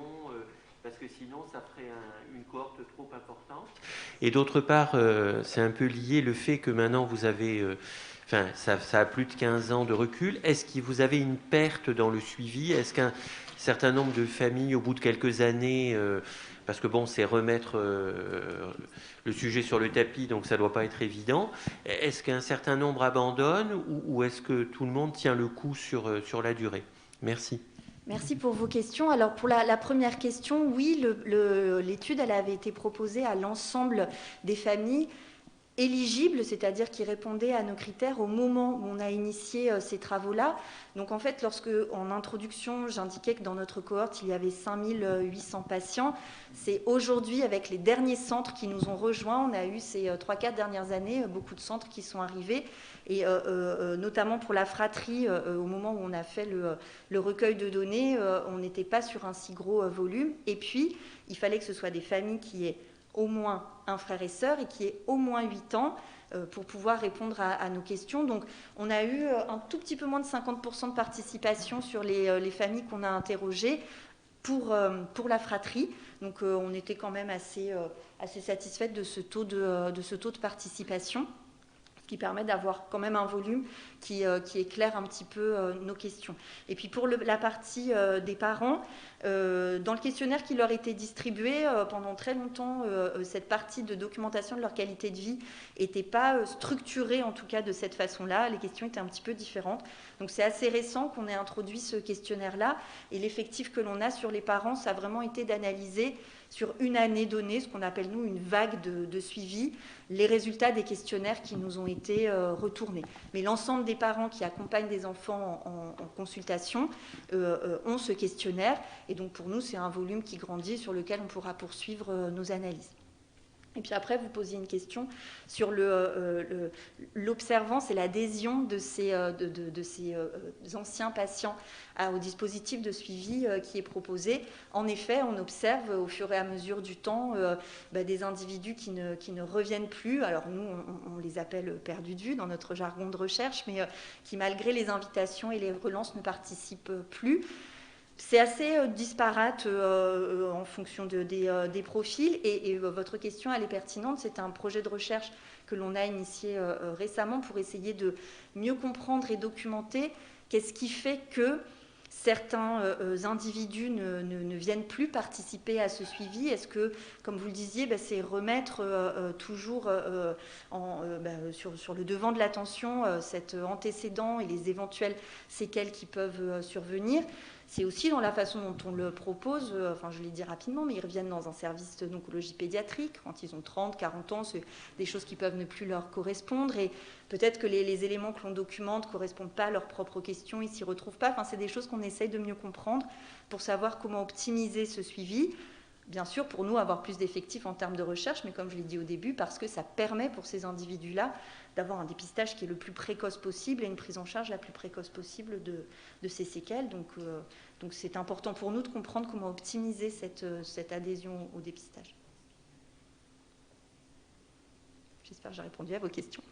parce que sinon ça ferait une cohorte trop importante? Et d'autre part, c'est un peu lié le fait que maintenant vous avez, ça a plus de 15 ans de recul. Est-ce que vous avez une perte dans le suivi? Est-ce qu'un certain nombre de familles, au bout de quelques années, parce que bon, c'est remettre le sujet sur le tapis, donc ça ne doit pas être évident. Est-ce qu'un certain nombre abandonne, ou est-ce que tout le monde tient le coup sur la durée? Merci. Merci pour vos questions. Alors pour la première question, oui, l'étude elle avait été proposée à l'ensemble des familles éligibles, c'est-à-dire qui répondaient à nos critères au moment où on a initié ces travaux-là. Donc en fait, lorsque en introduction, j'indiquais que dans notre cohorte, il y avait 5800 patients, c'est aujourd'hui, avec les derniers centres qui nous ont rejoints, on a eu ces 3-4 dernières années, beaucoup de centres qui sont arrivés, et notamment pour la fratrie, au moment où on a fait le recueil de données, on n'était pas sur un si gros volume. Et puis, il fallait que ce soit des familles qui aient au moins un frère et sœur et qui aient au moins 8 ans pour pouvoir répondre à nos questions. Donc, on a eu un tout petit peu moins de 50% de participation sur les familles qu'on a interrogées pour la fratrie. Donc, on était quand même assez satisfaite de ce taux de participation, qui permet d'avoir quand même un volume qui éclaire un petit peu nos questions. Et puis pour la partie des parents, dans le questionnaire qui leur était distribué, pendant très longtemps, cette partie de documentation de leur qualité de vie n'était pas structurée, en tout cas de cette façon-là. Les questions étaient un petit peu différentes. Donc c'est assez récent qu'on ait introduit ce questionnaire-là. Et l'effectif que l'on a sur les parents, ça a vraiment été d'analyser sur une année donnée, ce qu'on appelle nous une vague de suivi, les résultats des questionnaires qui nous ont été retournés. Mais l'ensemble des parents qui accompagnent des enfants en consultation ont ce questionnaire, et donc pour nous c'est un volume qui grandit sur lequel on pourra poursuivre nos analyses. Et puis après, vous posiez une question sur l'observance et l'adhésion de ces anciens patients au dispositif de suivi qui est proposé. En effet, on observe au fur et à mesure du temps des individus qui ne reviennent plus. Alors nous, on les appelle perdus de vue dans notre jargon de recherche, mais qui malgré les invitations et les relances ne participent plus. C'est assez disparate en fonction des profils et votre question elle est pertinente. C'est un projet de recherche que l'on a initié récemment pour essayer de mieux comprendre et documenter qu'est-ce qui fait que certains individus ne viennent plus participer à ce suivi. Est-ce que, comme vous le disiez, c'est remettre toujours sur le devant de l'attention cet antécédent et les éventuelles séquelles qui peuvent survenir. C'est aussi dans la façon dont on le propose, je l'ai dit rapidement, mais ils reviennent dans un service d'oncologie pédiatrique quand ils ont 30, 40 ans, c'est des choses qui peuvent ne plus leur correspondre et peut-être que les éléments que l'on documente ne correspondent pas à leurs propres questions, ils ne s'y retrouvent pas. C'est des choses qu'on essaye de mieux comprendre pour savoir comment optimiser ce suivi. Bien sûr, pour nous, avoir plus d'effectifs en termes de recherche, mais comme je l'ai dit au début, parce que ça permet pour ces individus-là d'avoir un dépistage qui est le plus précoce possible et une prise en charge la plus précoce possible de ces séquelles. Donc c'est important pour nous de comprendre comment optimiser cette adhésion au dépistage. J'espère que j'ai répondu à vos questions.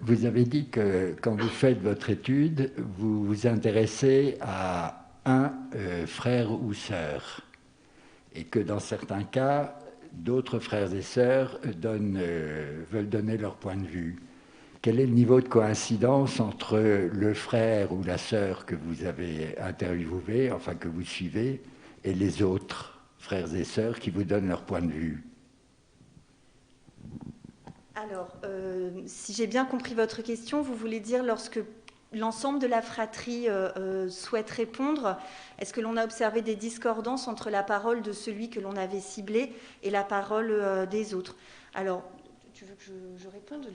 Vous avez dit que quand vous faites votre étude, vous vous intéressez à un frère ou sœur, et que dans certains cas, d'autres frères et sœurs veulent donner leur point de vue. Quel est le niveau de coïncidence entre le frère ou la sœur que vous avez interviewé, enfin que vous suivez, et les autres frères et sœurs qui vous donnent leur point de vue? Alors, si j'ai bien compris votre question, vous voulez dire lorsque l'ensemble de la fratrie souhaite répondre, est-ce que l'on a observé des discordances entre la parole de celui que l'on avait ciblé et la parole des autres? Alors, tu veux que je réponde?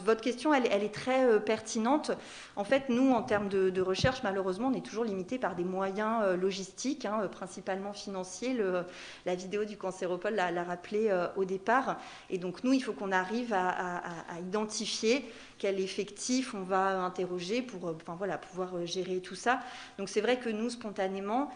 Votre question, elle est très pertinente. En fait, nous, en termes de recherche, malheureusement, on est toujours limité par des moyens logistiques, principalement financiers. La vidéo du cancéropole l'a rappelé au départ. Et donc, nous, il faut qu'on arrive à identifier quel effectif on va interroger pour pouvoir gérer tout ça. Donc, c'est vrai que nous, spontanément,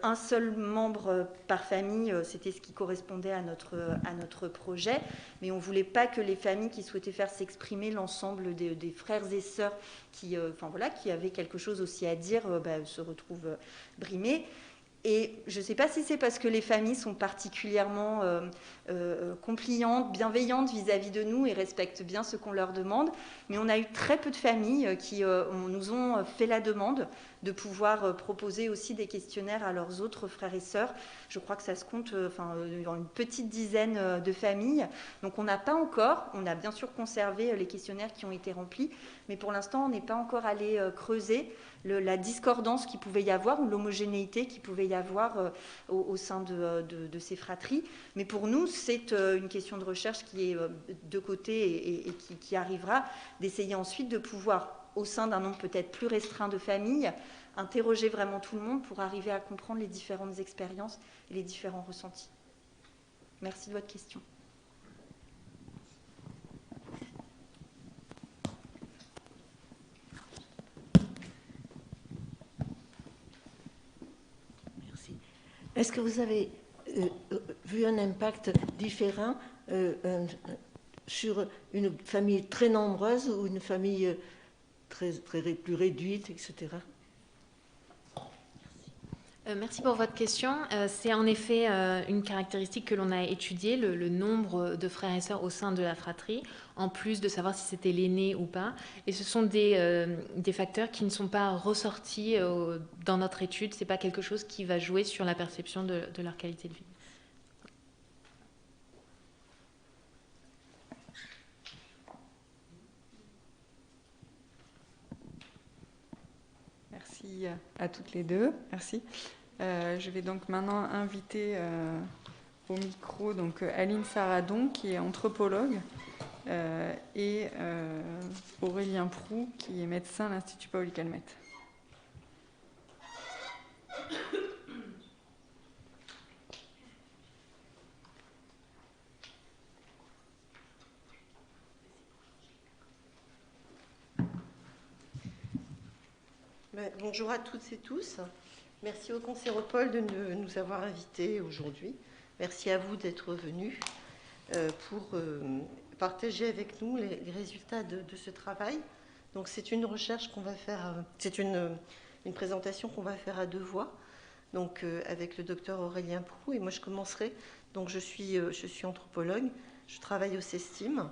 un seul membre par famille, c'était ce qui correspondait à notre projet, mais on ne voulait pas que les familles qui souhaitaient faire s'exprimer l'ensemble des frères et sœurs qui avaient quelque chose aussi à dire se retrouvent brimées. Et je ne sais pas si c'est parce que les familles sont particulièrement compliantes, bienveillantes vis-à-vis de nous et respectent bien ce qu'on leur demande, mais on a eu très peu de familles qui nous ont fait la demande de pouvoir proposer aussi des questionnaires à leurs autres frères et sœurs. Je crois que ça se compte dans une petite dizaine de familles. Donc on n'a pas encore, on a bien sûr conservé les questionnaires qui ont été remplis, mais pour l'instant on n'est pas encore allé creuser la discordance qu'il pouvait y avoir ou l'homogénéité qu'il pouvait y avoir au sein de ces fratries. Mais pour nous, c'est une question de recherche qui est de côté et qui arrivera, d'essayer ensuite de pouvoir, au sein d'un nombre peut-être plus restreint de familles, interroger vraiment tout le monde pour arriver à comprendre les différentes expériences et les différents ressentis. Merci de votre question. Merci. Est-ce que vous avez vu un impact différent sur une famille très nombreuse ou une famille plus réduite, etc. Merci pour votre question. C'est en effet une caractéristique que l'on a étudiée, le nombre de frères et sœurs au sein de la fratrie, en plus de savoir si c'était l'aîné ou pas. Et ce sont des facteurs qui ne sont pas ressortis dans notre étude. Ce n'est pas quelque chose qui va jouer sur la perception de leur qualité de vie. Merci à toutes les deux. Merci. Je vais donc maintenant inviter au micro donc Aline Saradon, qui est anthropologue, et Aurélien Proux, qui est médecin à l'Institut Paoli-Calmettes. Bonjour à toutes et tous. Merci au Cancéropole de nous avoir invités aujourd'hui. Merci à vous d'être venus pour partager avec nous les résultats de ce travail. Donc c'est une recherche qu'on va faire, c'est une présentation qu'on va faire à deux voix, donc avec le docteur Aurélien Proux. Et moi je commencerai. Donc je suis anthropologue, je travaille au CESTIM,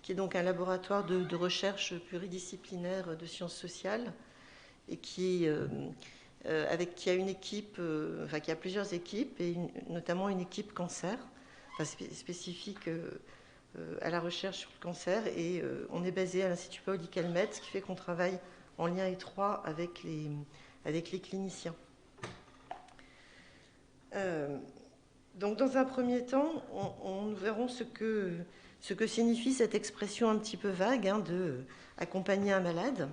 qui est donc un laboratoire de recherche pluridisciplinaire de sciences sociales et qui a une équipe, qui a plusieurs équipes, et notamment une équipe cancer, spécifique à la recherche sur le cancer. Et on est basé à l'Institut Paoli-Calmettes, ce qui fait qu'on travaille en lien étroit avec les cliniciens. Donc dans un premier temps, nous verrons ce que signifie cette expression un petit peu vague de accompagner un malade,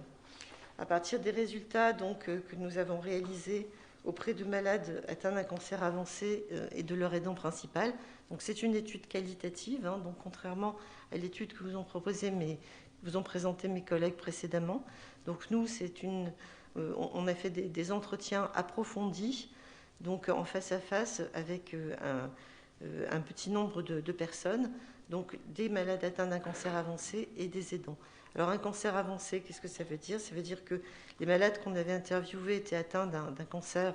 à partir des résultats donc, que nous avons réalisés auprès de malades atteints d'un cancer avancé et de leur aidant principal. Donc c'est une étude qualitative, donc contrairement à l'étude que vous ont présenté mes collègues précédemment. Donc nous, on a fait des entretiens approfondis, donc en face à face avec un petit nombre de personnes, donc des malades atteints d'un cancer avancé et des aidants. Alors un cancer avancé, qu'est-ce que ça veut dire? Ça veut dire que les malades qu'on avait interviewés étaient atteints d'un cancer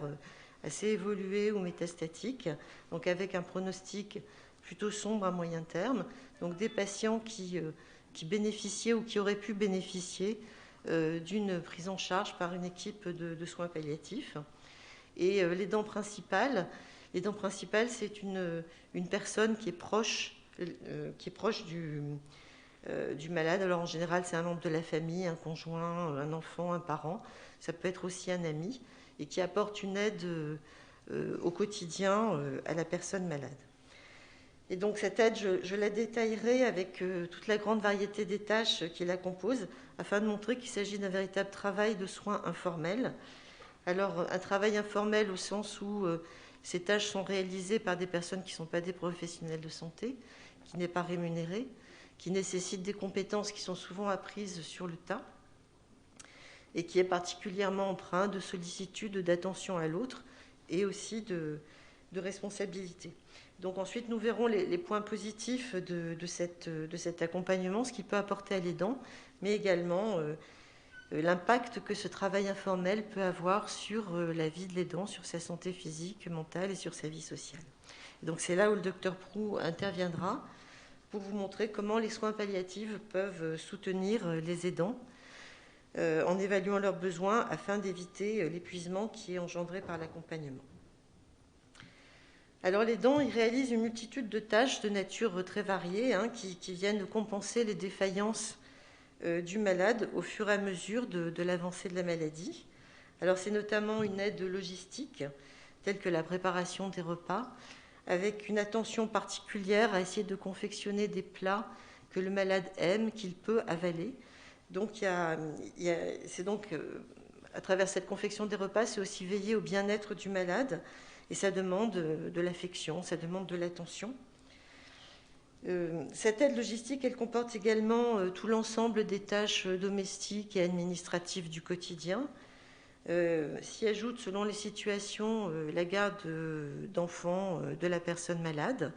assez évolué ou métastatique, donc avec un pronostic plutôt sombre à moyen terme, donc des patients qui bénéficiaient ou qui auraient pu bénéficier d'une prise en charge par une équipe de soins palliatifs. Et l'aidant principal, c'est une personne qui est proche du malade. Alors en général, c'est un membre de la famille, un conjoint, un enfant, un parent. Ça peut être aussi un ami, et qui apporte une aide au quotidien à la personne malade. Et donc cette aide, je la détaillerai avec toute la grande variété des tâches qui la composent, afin de montrer qu'il s'agit d'un véritable travail de soins informel. Alors un travail informel au sens où ces tâches sont réalisées par des personnes qui ne sont pas des professionnels de santé, qui n'est pas rémunéré, qui nécessite des compétences qui sont souvent apprises sur le tas, et qui est particulièrement empreint de sollicitude, d'attention à l'autre, et aussi de responsabilité. Donc ensuite, nous verrons les points positifs de cet accompagnement, ce qu'il peut apporter à l'aidant, mais également l'impact que ce travail informel peut avoir sur la vie de l'aidant, sur sa santé physique, mentale et sur sa vie sociale. Et donc c'est là où le docteur Proux interviendra pour vous montrer comment les soins palliatifs peuvent soutenir les aidants en évaluant leurs besoins afin d'éviter l'épuisement qui est engendré par l'accompagnement. Alors l'aidant, il réalise une multitude de tâches de nature très variée qui viennent compenser les défaillances du malade au fur et à mesure de l'avancée de la maladie. Alors c'est notamment une aide logistique, telle que la préparation des repas, avec une attention particulière à essayer de confectionner des plats que le malade aime, qu'il peut avaler. Donc c'est donc à travers cette confection des repas, c'est aussi veiller au bien-être du malade, et ça demande de l'affection, ça demande de l'attention. Cette aide logistique, elle comporte également tout l'ensemble des tâches domestiques et administratives du quotidien. S'y ajoute, selon les situations, la garde d'enfants de la personne malade,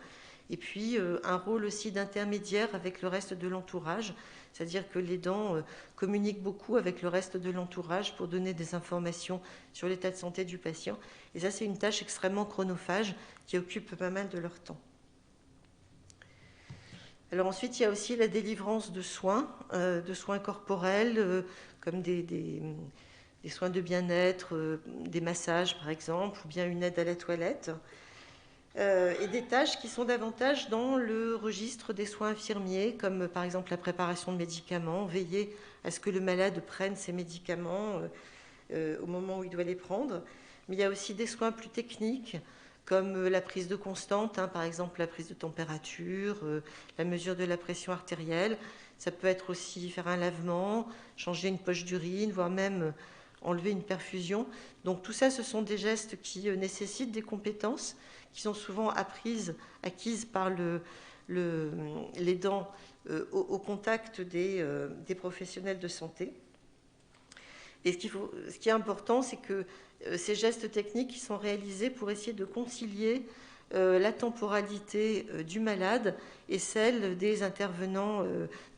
et puis un rôle aussi d'intermédiaire avec le reste de l'entourage, c'est-à-dire que l'aidant communique beaucoup avec le reste de l'entourage pour donner des informations sur l'état de santé du patient. Et ça, c'est une tâche extrêmement chronophage qui occupe pas mal de leur temps. Alors ensuite, il y a aussi la délivrance de soins corporels, comme des soins de bien-être, des massages par exemple, ou bien une aide à la toilette, et des tâches qui sont davantage dans le registre des soins infirmiers, comme par exemple la préparation de médicaments, veiller à ce que le malade prenne ses médicaments au moment où il doit les prendre. Mais il y a aussi des soins plus techniques, comme la prise de constante, par exemple la prise de température, la mesure de la pression artérielle. Ça peut être aussi faire un lavement, changer une poche d'urine, voire même enlever une perfusion. Donc tout ça, ce sont des gestes qui nécessitent des compétences qui sont souvent acquises par l'aidant au contact des professionnels de santé. Et ce qui est important, c'est que ces gestes techniques sont réalisés pour essayer de concilier la temporalité du malade et celle des intervenants,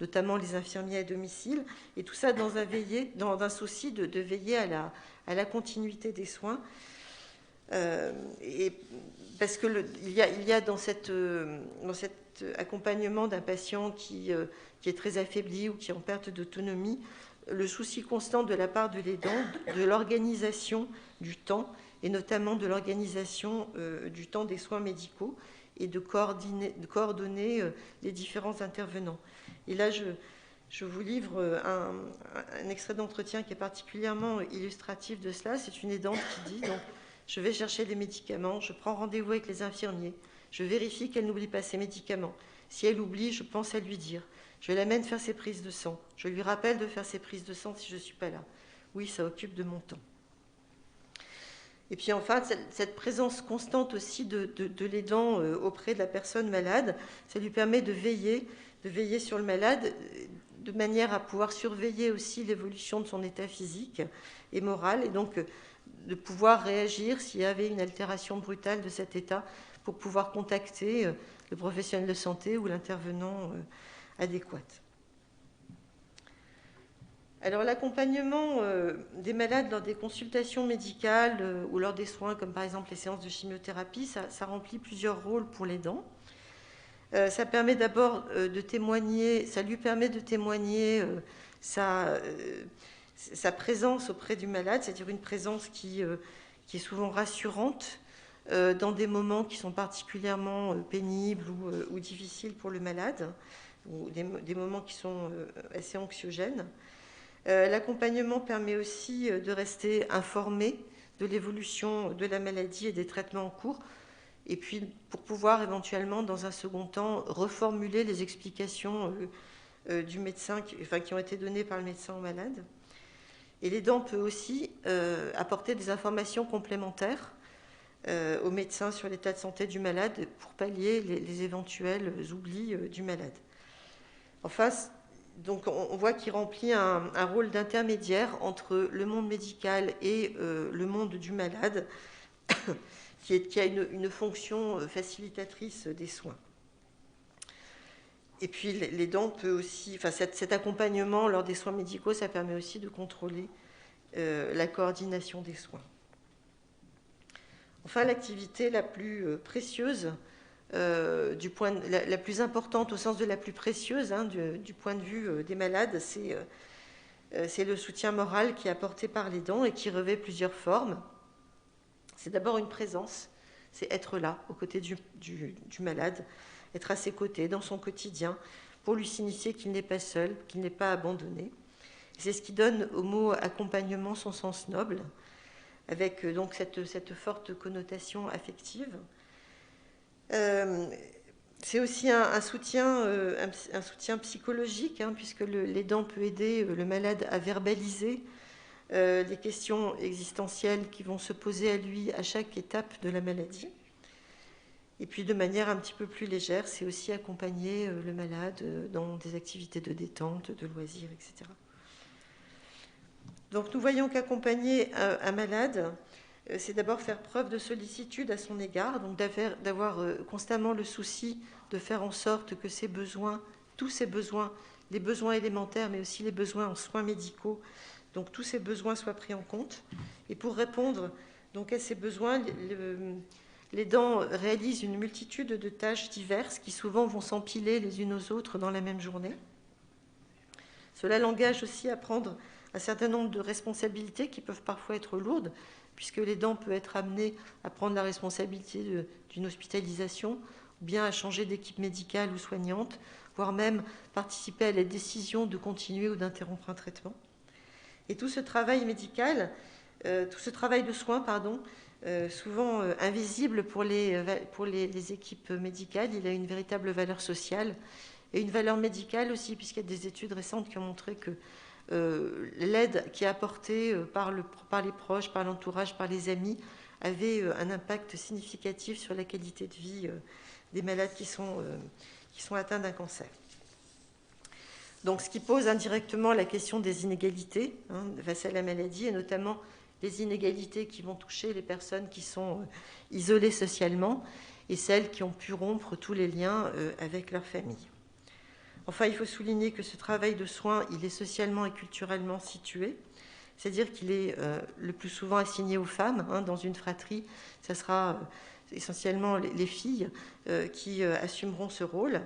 notamment les infirmiers à domicile, et tout ça dans un souci de veiller à la continuité des soins. Et parce que il y a dans cet accompagnement d'un patient qui est très affaibli ou qui est en perte d'autonomie, le souci constant de la part de l'aidant de l'organisation du temps, et notamment de l'organisation du temps des soins médicaux, et de coordonner les différents intervenants. Et là, je vous livre un extrait d'entretien qui est particulièrement illustratif de cela. C'est une aidante qui dit donc, « Je vais chercher des médicaments, je prends rendez-vous avec les infirmiers, je vérifie qu'elle n'oublie pas ses médicaments. Si elle oublie, je pense à lui dire. Je l'amène faire ses prises de sang. Je lui rappelle de faire ses prises de sang si je ne suis pas là. Oui, ça occupe de mon temps. » Et puis enfin, cette présence constante aussi de l'aidant auprès de la personne malade, ça lui permet de veiller sur le malade, de manière à pouvoir surveiller aussi l'évolution de son état physique et moral, et donc de pouvoir réagir s'il y avait une altération brutale de cet état, pour pouvoir contacter le professionnel de santé ou l'intervenant adéquat. Alors l'accompagnement des malades lors des consultations médicales ou lors des soins, comme par exemple les séances de chimiothérapie, ça remplit plusieurs rôles pour l'aidant. Ça permet d'abord de témoigner, ça lui permet de témoigner sa présence auprès du malade, c'est-à-dire une présence qui est souvent rassurante dans des moments qui sont particulièrement pénibles ou difficiles pour le malade, ou des moments qui sont assez anxiogènes. L'accompagnement permet aussi de rester informé de l'évolution de la maladie et des traitements en cours, et puis pour pouvoir éventuellement, dans un second temps, reformuler les explications du médecin, qui ont été données par le médecin au malade. Et l'aidant peut aussi apporter des informations complémentaires au médecin sur l'état de santé du malade pour pallier les éventuels oublis du malade. Enfin, donc on voit qu'il remplit un rôle d'intermédiaire entre le monde médical et le monde du malade, qui a une fonction facilitatrice des soins. Et puis l'aidant peut aussi, cet accompagnement lors des soins médicaux, ça permet aussi de contrôler la coordination des soins. Enfin, l'activité la plus précieuse, la plus importante au sens de la plus précieuse, du point de vue des malades, c'est le soutien moral qui est apporté par l'aidant et qui revêt plusieurs formes. C'est d'abord une présence, c'est être là, aux côtés du malade, être à ses côtés dans son quotidien, pour lui signifier qu'il n'est pas seul, qu'il n'est pas abandonné. C'est ce qui donne au mot accompagnement son sens noble, avec donc cette forte connotation affective. C'est aussi un soutien psychologique, puisque l'aidant peut aider le malade à verbaliser les questions existentielles qui vont se poser à lui à chaque étape de la maladie. Et puis de manière un petit peu plus légère, c'est aussi accompagner le malade dans des activités de détente, de loisirs, etc. Donc nous voyons qu'accompagner un malade, c'est d'abord faire preuve de sollicitude à son égard, donc d'avoir constamment le souci de faire en sorte que ses besoins, tous ses besoins, les besoins élémentaires, mais aussi les besoins en soins médicaux, donc tous ces besoins soient pris en compte. Et pour répondre donc à ces besoins, l'aidant réalise une multitude de tâches diverses qui souvent vont s'empiler les unes aux autres dans la même journée. Cela l'engage aussi à prendre un certain nombre de responsabilités qui peuvent parfois être lourdes, puisque l'aidant peut être amené à prendre la responsabilité d'une hospitalisation, ou bien à changer d'équipe médicale ou soignante, voire même participer à la décision de continuer ou d'interrompre un traitement. Et tout ce travail médical, tout ce travail de soins, souvent invisible pour les équipes médicales, il a une véritable valeur sociale et une valeur médicale aussi, puisqu'il y a des études récentes qui ont montré que l'aide qui est apportée par les proches, par l'entourage, par les amis, avait un impact significatif sur la qualité de vie des malades qui sont atteints d'un cancer. Donc, ce qui pose indirectement la question des inégalités face à la maladie, et notamment les inégalités qui vont toucher les personnes qui sont isolées socialement et celles qui ont pu rompre tous les liens avec leur famille. Enfin, il faut souligner que ce travail de soins, il est socialement et culturellement situé, c'est-à-dire qu'il est le plus souvent assigné aux femmes. Dans une fratrie, ça sera essentiellement les filles qui assumeront ce rôle.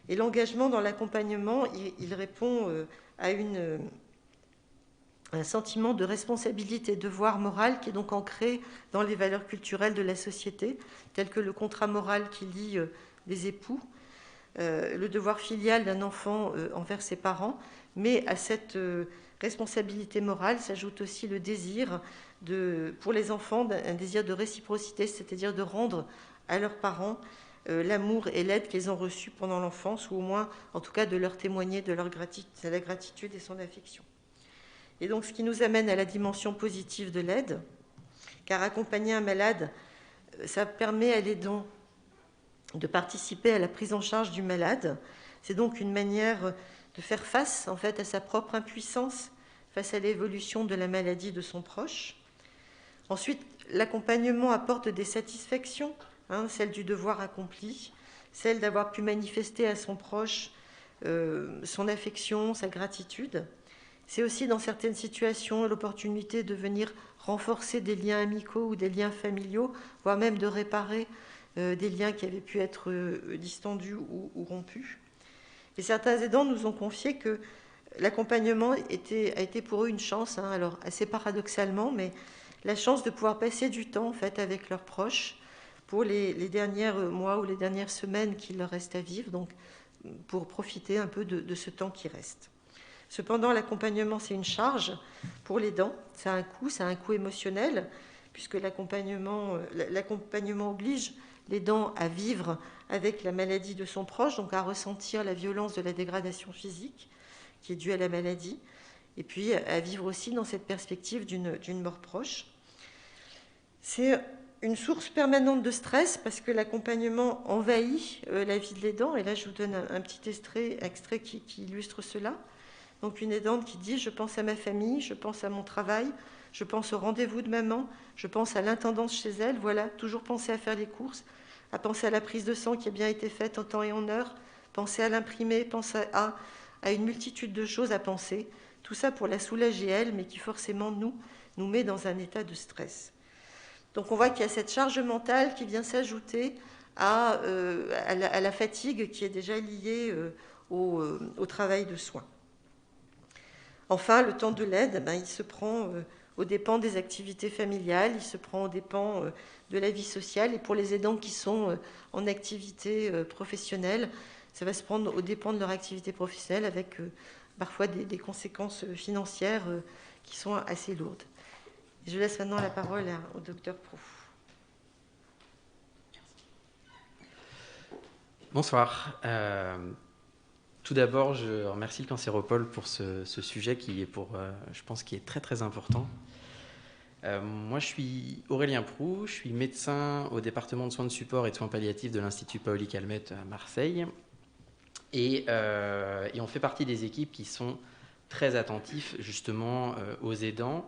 Et l'engagement dans l'accompagnement, il répond à un sentiment de responsabilité et de devoir moral qui est donc ancré dans les valeurs culturelles de la société, telles que le contrat moral qui lie les époux, le devoir filial d'un enfant envers ses parents, mais à cette responsabilité morale s'ajoute aussi le désir pour les enfants, un désir de réciprocité, c'est-à-dire de rendre à leurs parents l'amour et l'aide qu'ils ont reçus pendant l'enfance, ou au moins, en tout cas, de leur témoigner de la gratitude et son affection. Et donc, ce qui nous amène à la dimension positive de l'aide, car accompagner un malade, ça permet à l'aidant de participer à la prise en charge du malade. C'est donc une manière de faire face, en fait, à sa propre impuissance face à l'évolution de la maladie de son proche. Ensuite, l'accompagnement apporte des satisfactions, celle du devoir accompli, celle d'avoir pu manifester à son proche son affection, sa gratitude. C'est aussi dans certaines situations l'opportunité de venir renforcer des liens amicaux ou des liens familiaux, voire même de réparer des liens qui avaient pu être distendus ou rompus. Et certains aidants nous ont confié que l'accompagnement a été pour eux une chance, alors assez paradoxalement, mais la chance de pouvoir passer du temps en fait, avec leurs proches pour les derniers mois ou les dernières semaines qu'il leur reste à vivre, donc pour profiter un peu de ce temps qui reste. Cependant, l'accompagnement, c'est une charge pour l'aidant. Ça a un coût émotionnel, puisque l'accompagnement oblige l'aidant à vivre avec la maladie de son proche, donc à ressentir la violence de la dégradation physique qui est due à la maladie, et puis à vivre aussi dans cette perspective d'une mort proche. C'est une source permanente de stress parce que l'accompagnement envahit la vie de l'aidant, et là je vous donne un petit extrait qui illustre cela. Donc une aidante qui dit « Je pense à ma famille, je pense à mon travail, je pense au rendez-vous de maman, je pense à l'intendance chez elle, voilà, toujours penser à faire les courses, à penser à la prise de sang qui a bien été faite en temps et en heure, penser à l'imprimer, penser à une multitude de choses à penser, tout ça pour la soulager elle, mais qui forcément nous met dans un état de stress. » Donc on voit qu'il y a cette charge mentale qui vient s'ajouter à la fatigue qui est déjà liée au travail de soins. Enfin, le temps de l'aide, il se prend aux dépens des activités familiales, il se prend aux dépens de la vie sociale, et pour les aidants qui sont en activité professionnelle, ça va se prendre aux dépens de leur activité professionnelle avec parfois des conséquences financières qui sont assez lourdes. Je laisse maintenant la parole au docteur Proux. Bonsoir. Tout d'abord, je remercie le Cancéropole pour ce sujet qui est je pense, qui est très très important. Moi, je suis Aurélien Proux, je suis médecin au département de soins de support et de soins palliatifs de l'Institut Paoli Calmette à Marseille. Et on fait partie des équipes qui sont très attentifs justement aux aidants.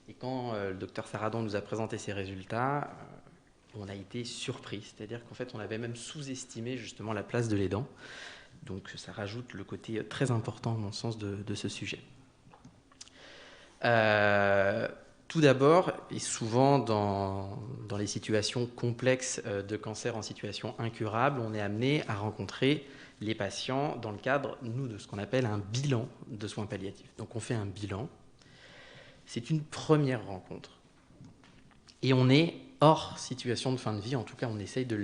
Et quand le docteur Saradon nous a présenté ses résultats, on a été surpris. C'est-à-dire qu'en fait, on avait même sous-estimé justement la place de l'aidant. Donc ça rajoute le côté très important, à mon sens, de ce sujet. Tout d'abord, et souvent dans les situations complexes de cancer en situation incurable, on est amené à rencontrer les patients dans le cadre, nous, de ce qu'on appelle un bilan de soins palliatifs. Donc on fait un bilan. C'est une première rencontre. Et on est hors situation de fin de vie, en tout cas on essaye de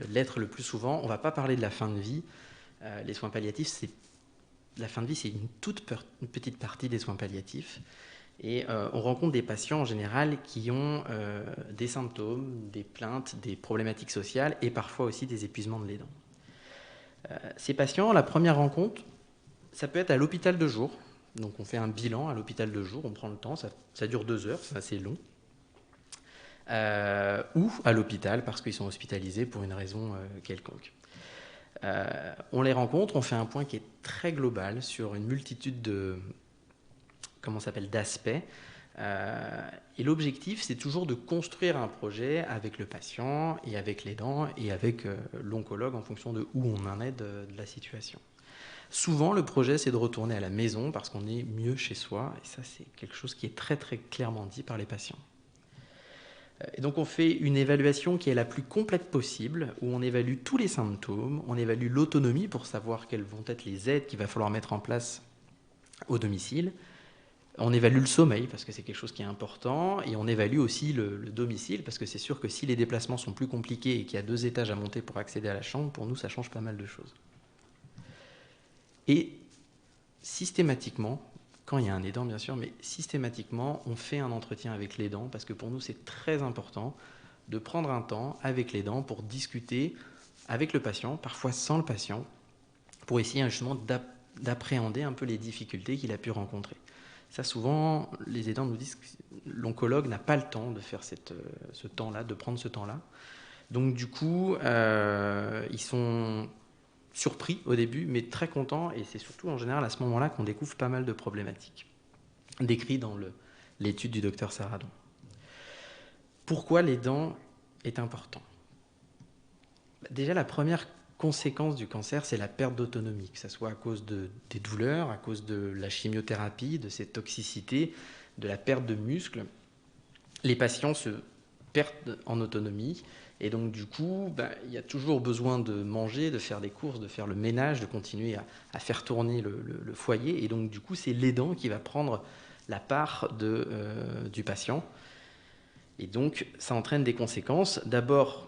l'être le plus souvent. On ne va pas parler de la fin de vie. Les soins palliatifs, la fin de vie, c'est une petite partie des soins palliatifs. Et on rencontre des patients en général qui ont des symptômes, des plaintes, des problématiques sociales et parfois aussi des épuisements de l'aidant. Ces patients, la première rencontre, ça peut être à l'hôpital de jour. Donc on fait un bilan à l'hôpital de jour, on prend le temps, ça dure 2 heures, c'est assez long. Ou à l'hôpital parce qu'ils sont hospitalisés pour une raison quelconque. On les rencontre, on fait un point qui est très global sur une multitude d'aspects. Et l'objectif, c'est toujours de construire un projet avec le patient et avec l'aidant et avec l'oncologue en fonction de où on en est de la situation. Souvent, le projet, c'est de retourner à la maison parce qu'on est mieux chez soi. Et ça, c'est quelque chose qui est très, très clairement dit par les patients. Et donc, on fait une évaluation qui est la plus complète possible, où on évalue tous les symptômes, on évalue l'autonomie pour savoir quelles vont être les aides qu'il va falloir mettre en place au domicile. On évalue le sommeil, parce que c'est quelque chose qui est important, et on évalue aussi le domicile, parce que c'est sûr que si les déplacements sont plus compliqués et qu'il y a 2 étages à monter pour accéder à la chambre, pour nous, ça change pas mal de choses. Et systématiquement, quand il y a un aidant, bien sûr, mais systématiquement, on fait un entretien avec l'aidant, parce que pour nous, c'est très important de prendre un temps avec l'aidant pour discuter avec le patient, parfois sans le patient, pour essayer justement d'appréhender un peu les difficultés qu'il a pu rencontrer. Ça, souvent, les aidants nous disent que l'oncologue n'a pas le temps de faire ce temps-là, de prendre ce temps-là. Donc, du coup, ils sont surpris au début, mais très contents. Et c'est surtout, en général, à ce moment-là qu'on découvre pas mal de problématiques décrites dans l'étude du docteur Saradon. Pourquoi l'aidant est important ? Déjà, la première conséquence du cancer, c'est la perte d'autonomie, que ce soit à cause des douleurs, à cause de la chimiothérapie, de ces toxicités, de la perte de muscles. Les patients se perdent en autonomie et donc du coup, il y a toujours besoin de manger, de faire des courses, de faire le ménage, de continuer à faire tourner le foyer et donc du coup, c'est l'aidant qui va prendre la part du patient. Et donc, ça entraîne des conséquences. D'abord,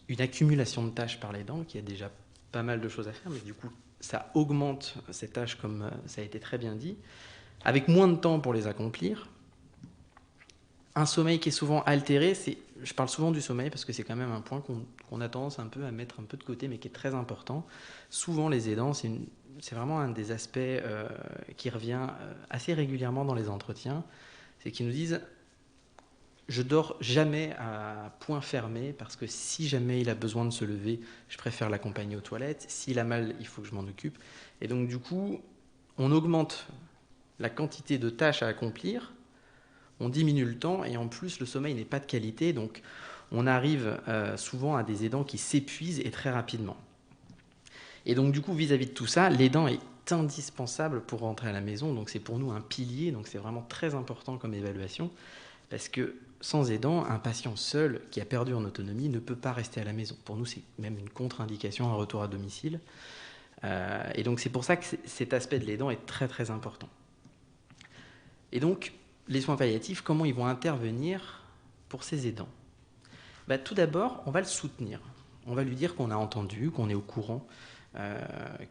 une accumulation de tâches par l'aidant, qui a déjà pas mal de choses à faire, mais du coup, ça augmente ces tâches, comme ça a été très bien dit, avec moins de temps pour les accomplir. Un sommeil qui est souvent altéré, je parle souvent du sommeil parce que c'est quand même un point qu'on a tendance un peu à mettre un peu de côté, mais qui est très important. Souvent, les aidants, c'est vraiment un des aspects qui revient assez régulièrement dans les entretiens, c'est qu'ils nous disent « Je dors jamais à point fermé parce que si jamais il a besoin de se lever, je préfère l'accompagner aux toilettes. S'il a mal, il faut que je m'en occupe. » Et donc du coup, on augmente la quantité de tâches à accomplir, on diminue le temps et en plus le sommeil n'est pas de qualité. Donc on arrive souvent à des aidants qui s'épuisent et très rapidement. Et donc du coup, vis-à-vis de tout ça, l'aidant est indispensable pour rentrer à la maison. Donc c'est pour nous un pilier, donc c'est vraiment très important comme évaluation. Parce que sans aidant, un patient seul qui a perdu en autonomie ne peut pas rester à la maison. Pour nous, c'est même une contre-indication, un retour à domicile. Et donc, c'est pour ça que cet aspect de l'aidant est très, très important. Et donc, les soins palliatifs, comment ils vont intervenir pour ces aidants ? Tout d'abord, on va le soutenir. On va lui dire qu'on a entendu, qu'on est au courant,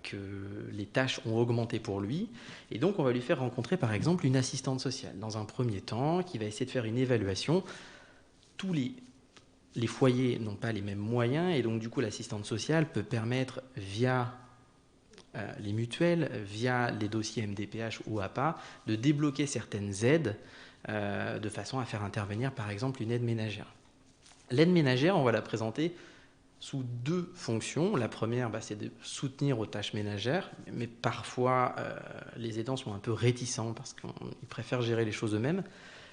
que les tâches ont augmenté pour lui. Et donc, on va lui faire rencontrer, par exemple, une assistante sociale, dans un premier temps, qui va essayer de faire une évaluation. Tous les foyers n'ont pas les mêmes moyens, et donc, du coup, l'assistante sociale peut permettre, via les mutuelles, via les dossiers MDPH ou APA, de débloquer certaines aides de façon à faire intervenir, par exemple, une aide ménagère. L'aide ménagère, on va la présenter sous 2 fonctions. La première, c'est de soutenir aux tâches ménagères, mais parfois les aidants sont un peu réticents parce qu'ils préfèrent gérer les choses eux-mêmes.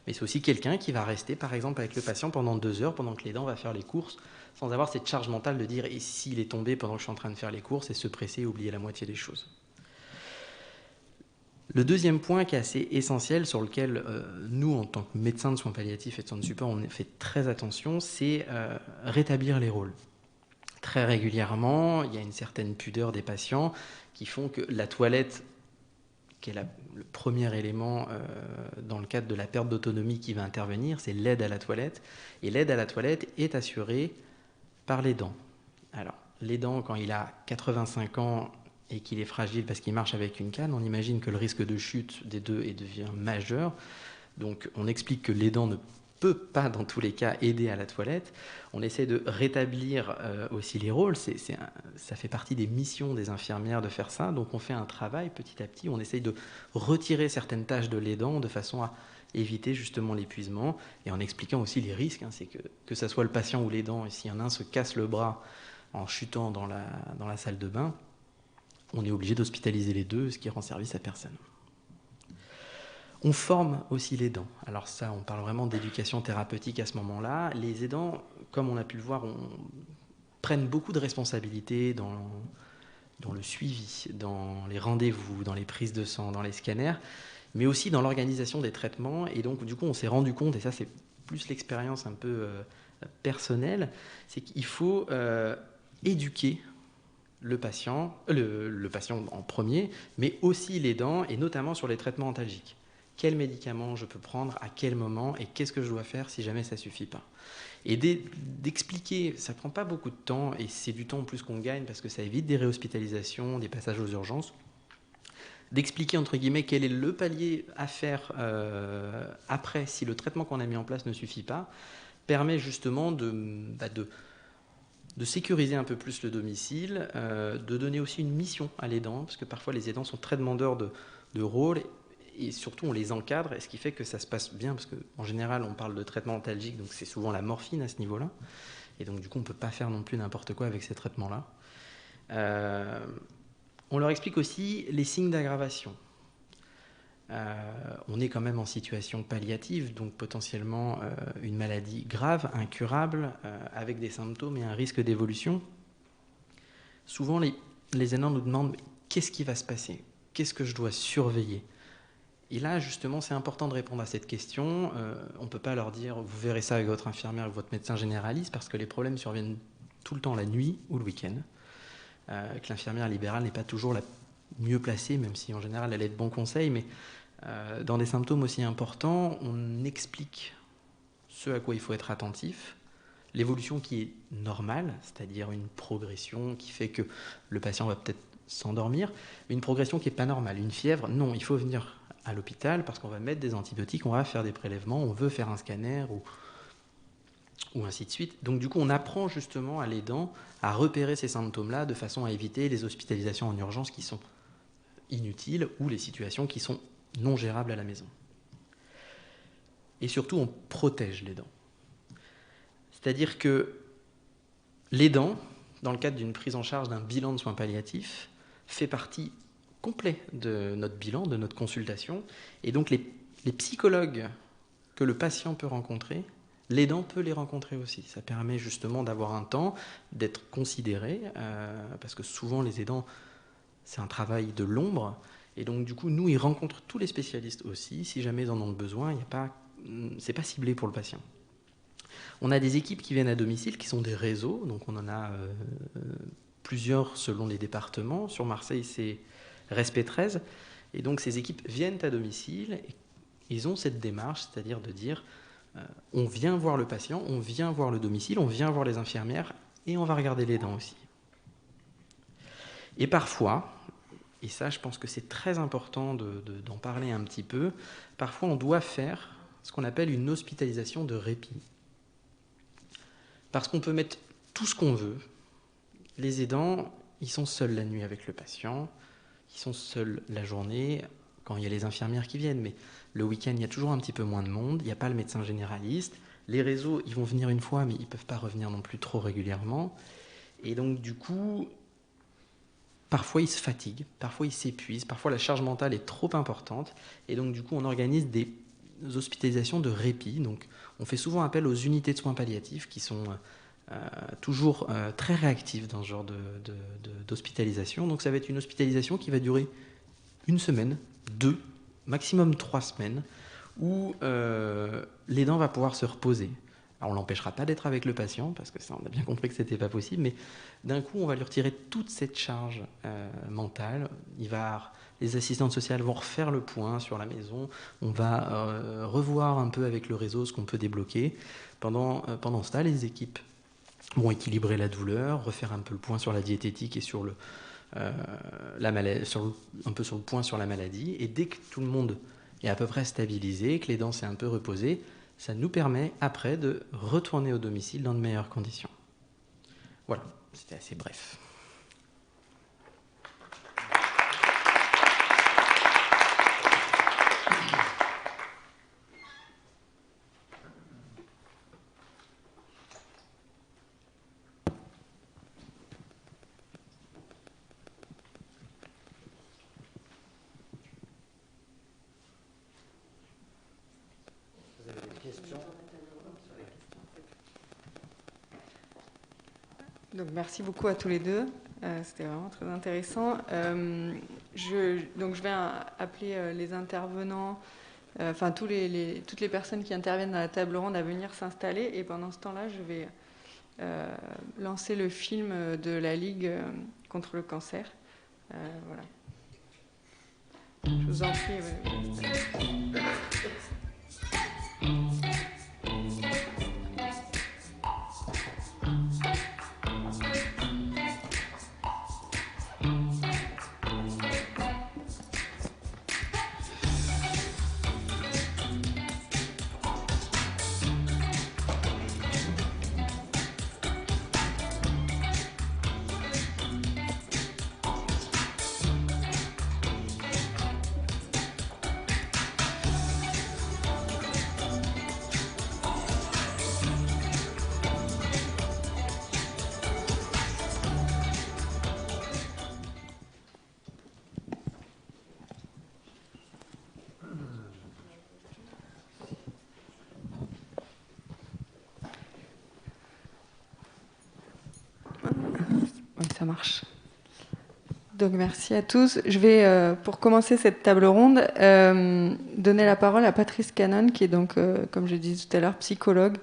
Mais c'est aussi quelqu'un qui va rester, par exemple, avec le patient pendant 2 heures, pendant que l'aidant va faire les courses, sans avoir cette charge mentale de dire « et s'il est tombé pendant que je suis en train de faire les courses ?» et se presser et oublier la moitié des choses. Le deuxième point qui est assez essentiel, sur lequel nous, en tant que médecins de soins palliatifs et de soins de support, on fait très attention, c'est rétablir les rôles. Très régulièrement, il y a une certaine pudeur des patients qui font que la toilette, qui est le premier élément dans le cadre de la perte d'autonomie qui va intervenir, c'est l'aide à la toilette. Et l'aide à la toilette est assurée par l'aidant. Alors, l'aidant, quand il a 85 ans et qu'il est fragile parce qu'il marche avec une canne, on imagine que le risque de chute des deux devient majeur. Donc, on explique que l'aidant ne peut pas, dans tous les cas, aider à la toilette. On essaie de rétablir aussi les rôles. Ça fait partie des missions des infirmières de faire ça. Donc, on fait un travail petit à petit. On essaye de retirer certaines tâches de l'aidant de façon à éviter justement l'épuisement et en expliquant aussi les risques. C'est que ça soit le patient ou l'aidant, et s'il y en a un se casse le bras en chutant dans la salle de bain, on est obligé d'hospitaliser les deux, ce qui rend service à personne. On forme aussi l'aidant. Alors ça, on parle vraiment d'éducation thérapeutique à ce moment-là. Les aidants, comme on a pu le voir, prennent beaucoup de responsabilités dans le suivi, dans les rendez-vous, dans les prises de sang, dans les scanners, mais aussi dans l'organisation des traitements. Et donc, du coup, on s'est rendu compte, et ça, c'est plus l'expérience un peu personnelle, c'est qu'il faut éduquer le patient en premier, mais aussi l'aidant, et notamment sur les traitements antalgiques. Quels médicaments je peux prendre, à quel moment, et qu'est-ce que je dois faire si jamais ça ne suffit pas. Et d'expliquer, ça ne prend pas beaucoup de temps, et c'est du temps en plus qu'on gagne, parce que ça évite des réhospitalisations, des passages aux urgences, d'expliquer, entre guillemets, quel est le palier à faire après, si le traitement qu'on a mis en place ne suffit pas, permet justement de sécuriser un peu plus le domicile, de donner aussi une mission à l'aidant, parce que parfois les aidants sont très demandeurs de rôle, et surtout on les encadre, et ce qui fait que ça se passe bien, parce qu'en général on parle de traitement antalgique, donc c'est souvent la morphine à ce niveau-là, et donc du coup on ne peut pas faire non plus n'importe quoi avec ces traitements-là. On leur explique aussi les signes d'aggravation. On est quand même en situation palliative, donc potentiellement une maladie grave, incurable, avec des symptômes et un risque d'évolution. Souvent, les aidants nous demandent qu'est-ce qui va se passer, qu'est-ce que je dois surveiller. Et là, justement, c'est important de répondre à cette question. On ne peut pas leur dire vous verrez ça avec votre infirmière ou votre médecin généraliste, parce que les problèmes surviennent tout le temps la nuit ou le week-end. Que l'infirmière libérale n'est pas toujours la mieux placée, même si en général elle est de bons conseils, mais dans des symptômes aussi importants, on explique ce à quoi il faut être attentif, l'évolution qui est normale, c'est-à-dire une progression qui fait que le patient va peut-être s'endormir, mais une progression qui n'est pas normale. Une fièvre, non, il faut venir à l'hôpital parce qu'on va mettre des antibiotiques, on va faire des prélèvements, on veut faire un scanner ou ainsi de suite. Donc du coup, on apprend justement à l'aidant à repérer ces symptômes-là de façon à éviter les hospitalisations en urgence qui sont inutiles ou les situations qui sont non gérables à la maison. Et surtout, on protège l'aidant. C'est-à-dire que l'aidant, dans le cadre d'une prise en charge d'un bilan de soins palliatifs, fait partie complet de notre bilan, de notre consultation. Et donc les psychologues que le patient peut rencontrer, l'aidant peut les rencontrer aussi. Ça permet justement d'avoir un temps, d'être considéré, parce que souvent les aidants, c'est un travail de l'ombre. Et donc du coup, nous, ils rencontrent tous les spécialistes aussi. Si jamais ils en ont besoin, c'est pas ciblé pour le patient. On a des équipes qui viennent à domicile, qui sont des réseaux. Donc on en a plusieurs selon les départements. Sur Marseille, c'est Respect 13. Et donc ces équipes viennent à domicile. Et ils ont cette démarche, c'est-à-dire de dire on vient voir le patient, on vient voir le domicile, on vient voir les infirmières et on va regarder les dents aussi. Et parfois, et ça je pense que c'est très important d'en parler un petit peu, parfois on doit faire ce qu'on appelle une hospitalisation de répit. Parce qu'on peut mettre tout ce qu'on veut. Les aidants, ils sont seuls la nuit avec le patient, ils sont seuls la journée, quand il y a les infirmières qui viennent, mais le week-end, il y a toujours un petit peu moins de monde, il n'y a pas le médecin généraliste, les réseaux, ils vont venir une fois, mais ils ne peuvent pas revenir non plus trop régulièrement, et donc du coup, parfois ils se fatiguent, parfois ils s'épuisent, parfois la charge mentale est trop importante, et donc du coup, on organise des hospitalisations de répit, donc on fait souvent appel aux unités de soins palliatifs qui sont toujours très réactives dans ce genre d'hospitalisation, donc ça va être une hospitalisation qui va durer 1 semaine, 2, maximum 3 semaines, où l'aidant va pouvoir se reposer. Alors, on ne l'empêchera pas d'être avec le patient, parce que ça, on a bien compris que ce n'était pas possible, mais d'un coup, on va lui retirer toute cette charge mentale. Les assistantes sociales vont refaire le point sur la maison, on va revoir un peu avec le réseau ce qu'on peut débloquer. Pendant ce temps, les équipes vont équilibrer la douleur, refaire un peu le point sur la diététique et sur un peu sur le point sur la maladie, et dès que tout le monde est à peu près stabilisé, que les dents s'est un peu reposées, ça nous permet après de retourner au domicile dans de meilleures conditions. Voilà, c'était assez bref. questions. Donc, merci beaucoup à tous les deux. C'était vraiment très intéressant. Donc, je vais appeler les intervenants, enfin toutes les personnes qui interviennent dans la table ronde à venir s'installer. Et pendant ce temps-là, je vais lancer le film de la Ligue contre le cancer. Voilà. Je vous en prie. Oui, ça marche. Donc, merci à tous. Je vais, pour commencer cette table ronde, donner la parole à Patrice Cannon, qui est donc, comme je disais tout à l'heure, psychologue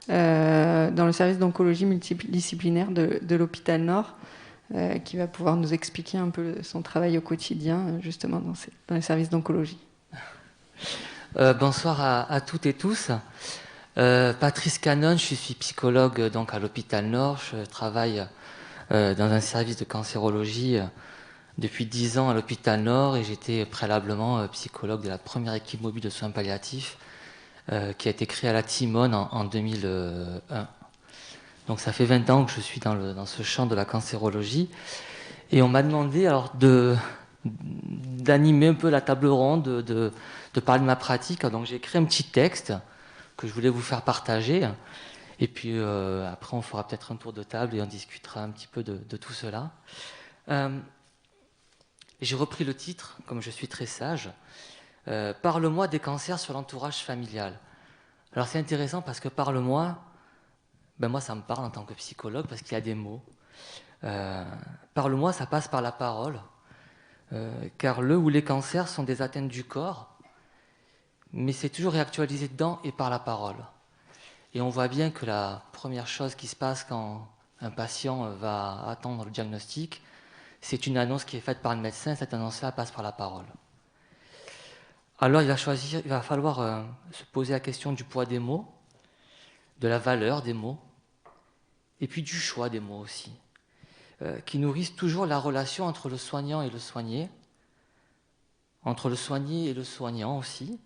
dans le service d'oncologie multidisciplinaire de l'hôpital Nord, qui va pouvoir nous expliquer un peu son travail au quotidien, justement, dans les services d'oncologie. Bonsoir à toutes et tous. Patrice Cannon, je suis psychologue donc à l'hôpital Nord. Je travaille dans un service de cancérologie depuis 10 ans à l'hôpital Nord et j'étais préalablement psychologue de la première équipe mobile de soins palliatifs qui a été créée à la Timone en 2001. Donc ça fait 20 ans que je suis dans ce champ de la cancérologie et on m'a demandé alors d'animer un peu la table ronde, de parler de ma pratique. Donc j'ai écrit un petit texte que je voulais vous faire partager. Et puis après, on fera peut-être un tour de table et on discutera un petit peu de tout cela. J'ai repris le titre, comme je suis très sage. Parle-moi des cancers sur l'entourage familial. Alors c'est intéressant parce que parle-moi, ben moi ça me parle en tant que psychologue parce qu'il y a des mots. Parle-moi, ça passe par la parole. Car le ou les cancers sont des atteintes du corps, mais c'est toujours réactualisé dedans et par la parole. Et on voit bien que la première chose qui se passe quand un patient va attendre le diagnostic, c'est une annonce qui est faite par le médecin. Cette annonce-là passe par la parole. Alors il va falloir se poser la question du poids des mots, de la valeur des mots, et puis du choix des mots aussi, qui nourrissent toujours la relation entre le soignant et le soigné, entre le soigné et le soignant aussi,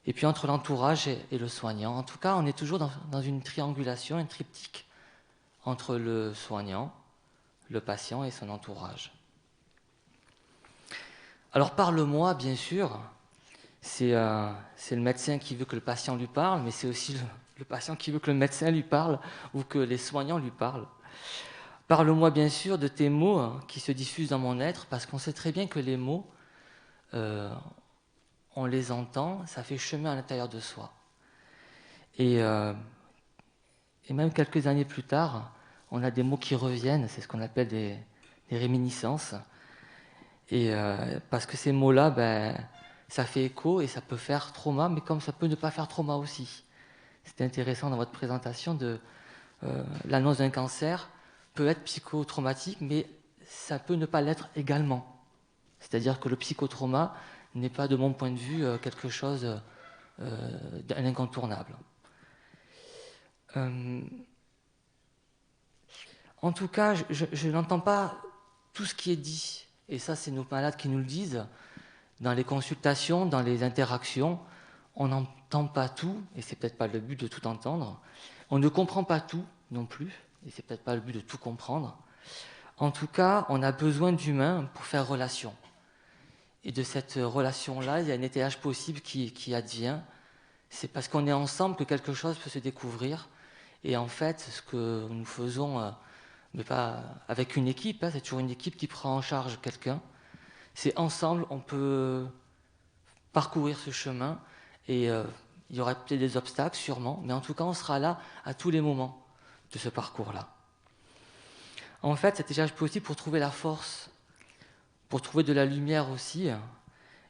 et puis entre l'entourage et le soignant. En tout cas, on est toujours dans une triangulation, un triptyque entre le soignant, le patient et son entourage. Alors parle-moi, bien sûr, c'est le médecin qui veut que le patient lui parle, mais c'est aussi le patient qui veut que le médecin lui parle ou que les soignants lui parlent. Parle-moi, bien sûr, de tes mots qui se diffusent dans mon être, parce qu'on sait très bien que les mots, on les entend, ça fait chemin à l'intérieur de soi. Et même quelques années plus tard, on a des mots qui reviennent, c'est ce qu'on appelle des réminiscences. Et parce que ces mots-là, ben, ça fait écho et ça peut faire trauma, mais comme ça peut ne pas faire trauma aussi. C'était intéressant dans votre présentation de l'annonce d'un cancer peut être psychotraumatique, mais ça peut ne pas l'être également. C'est-à-dire que le psychotrauma n'est pas, de mon point de vue, quelque chose d'incontournable. En tout cas, je n'entends pas tout ce qui est dit, et ça c'est nos malades qui nous le disent, dans les consultations, dans les interactions, on n'entend pas tout, et c'est peut-être pas le but de tout entendre, on ne comprend pas tout non plus, et c'est peut-être pas le but de tout comprendre. En tout cas, on a besoin d'humains pour faire relation. Et de cette relation-là, il y a un étayage possible qui advient. C'est parce qu'on est ensemble que quelque chose peut se découvrir. Et en fait, ce que nous faisons, mais pas avec une équipe, c'est toujours une équipe qui prend en charge quelqu'un. C'est ensemble, on peut parcourir ce chemin et Il y aura peut-être des obstacles, sûrement, mais en tout cas, on sera là à tous les moments de ce parcours-là. En fait, cet échange possible pour trouver la force, pour trouver de la lumière aussi.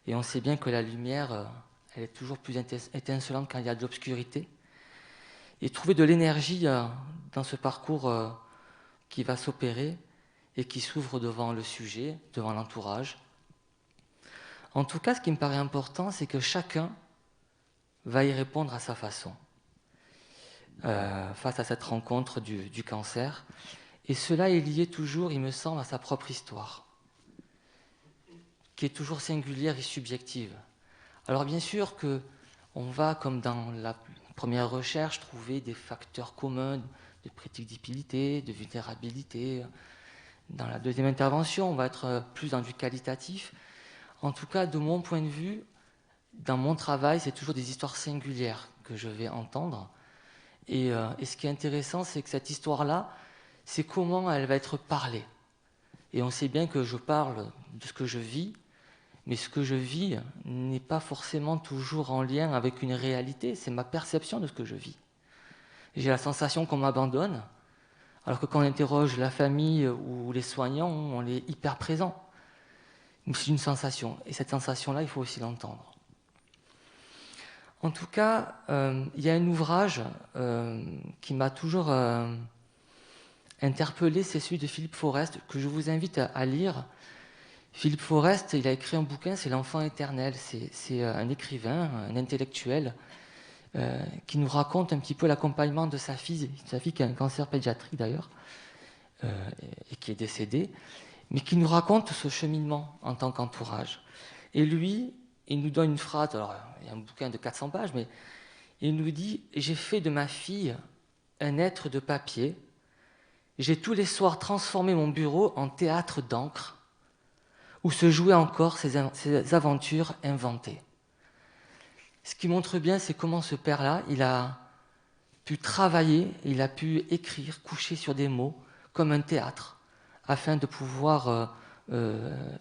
Et on sait bien que la lumière, elle est toujours plus étincelante quand il y a de l'obscurité. Et trouver de l'énergie dans ce parcours qui va s'opérer et qui s'ouvre devant le sujet, devant l'entourage. En tout cas, ce qui me paraît important, c'est que chacun va y répondre à sa façon face à cette rencontre du cancer. Et cela est lié toujours, il me semble, à sa propre histoire, qui est toujours singulière et subjective. Alors bien sûr qu'on va, comme dans la première recherche, trouver des facteurs communs de prédictibilité, de vulnérabilité. Dans la deuxième intervention, on va être plus dans du qualitatif. En tout cas, de mon point de vue, dans mon travail, c'est toujours des histoires singulières que je vais entendre. Et ce qui est intéressant, c'est que cette histoire-là, c'est comment elle va être parlée. Et on sait bien que je parle de ce que je vis, mais ce que je vis n'est pas forcément toujours en lien avec une réalité, c'est ma perception de ce que je vis. J'ai la sensation qu'on m'abandonne, alors que quand on interroge la famille ou les soignants, on est hyper présent. C'est une sensation, et cette sensation-là, il faut aussi l'entendre. En tout cas, il y a un ouvrage qui m'a toujours interpellé, c'est celui de Philippe Forest, que je vous invite à lire. Philippe Forest, il a écrit un bouquin, c'est L'Enfant éternel. C'est un écrivain, un intellectuel, qui nous raconte un petit peu l'accompagnement de sa fille qui a un cancer pédiatrique d'ailleurs, et qui est décédée, mais qui nous raconte ce cheminement en tant qu'entourage. Et lui, il nous donne une phrase, alors il y a un bouquin de 400 pages, mais il nous dit « J'ai fait de ma fille un être de papier, j'ai tous les soirs transformé mon bureau en théâtre d'encre, où se jouaient encore ces aventures inventées. » Ce qui montre bien, c'est comment ce père-là, il a pu travailler, il a pu écrire, coucher sur des mots, comme un théâtre, afin de pouvoir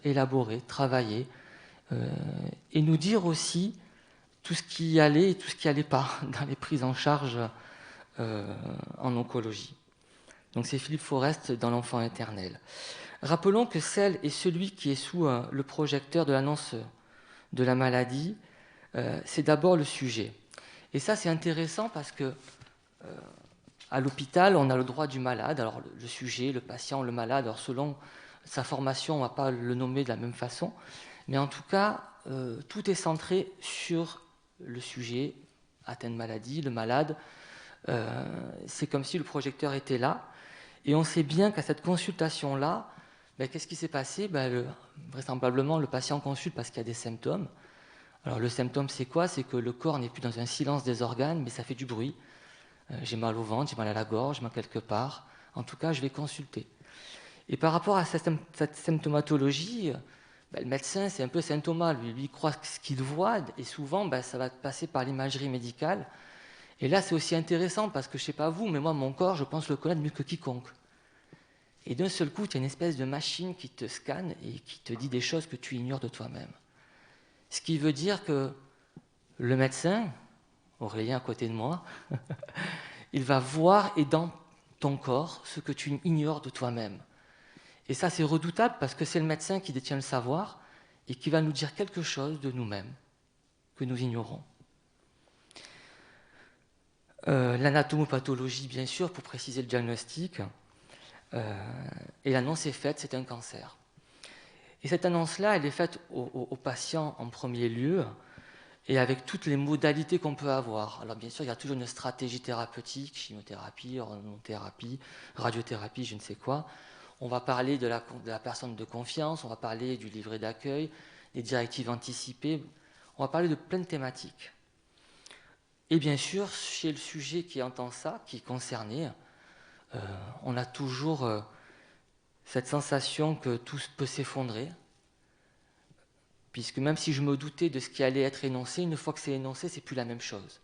élaborer, travailler, et nous dire aussi tout ce qui allait et tout ce qui n'allait pas dans les prises en charge en oncologie. Donc c'est Philippe Forest dans L'Enfant éternel. Rappelons que celle et celui qui est sous le projecteur de l'annonce de la maladie, c'est d'abord le sujet. Et ça, c'est intéressant parce que à l'hôpital, on a le droit du malade. Alors le sujet, le patient, le malade, alors selon sa formation, on ne va pas le nommer de la même façon. Mais en tout cas, tout est centré sur le sujet, atteint de maladie, le malade. C'est comme si le projecteur était là. Et on sait bien qu'à cette consultation-là, qu'est-ce qui s'est passé? Vraisemblablement, le patient consulte parce qu'il y a des symptômes. Alors le symptôme, c'est quoi? C'est que le corps n'est plus dans un silence des organes, mais ça fait du bruit. J'ai mal au ventre, j'ai mal à la gorge, mal quelque part. En tout cas, je vais consulter. Et par rapport à cette symptomatologie, le médecin, c'est un peu Saint Thomas. Lui, il croit ce qu'il voit, et souvent, ça va passer par l'imagerie médicale. Et là, c'est aussi intéressant, parce que je ne sais pas vous, mais moi, mon corps, je pense le connaître mieux que quiconque. Et d'un seul coup, tu as une espèce de machine qui te scanne et qui te dit des choses que tu ignores de toi-même. Ce qui veut dire que le médecin, Aurélien à côté de moi, il va voir et dans ton corps ce que tu ignores de toi-même. Et ça, c'est redoutable parce que c'est le médecin qui détient le savoir et qui va nous dire quelque chose de nous-mêmes que nous ignorons. L'anatomopathologie, bien sûr, pour préciser le diagnostic. Et l'annonce est faite, c'est un cancer. Et cette annonce-là, elle est faite au patient en premier lieu, et avec toutes les modalités qu'on peut avoir. Alors bien sûr, il y a toujours une stratégie thérapeutique, chimiothérapie, hormonothérapie, radiothérapie, je ne sais quoi. On va parler de la personne de confiance, on va parler du livret d'accueil, des directives anticipées, on va parler de plein de thématiques. Et bien sûr, chez le sujet qui entend ça, qui est concerné, on a toujours cette sensation que tout peut s'effondrer, puisque même si je me doutais de ce qui allait être énoncé, une fois que c'est énoncé, c'est plus la même chose.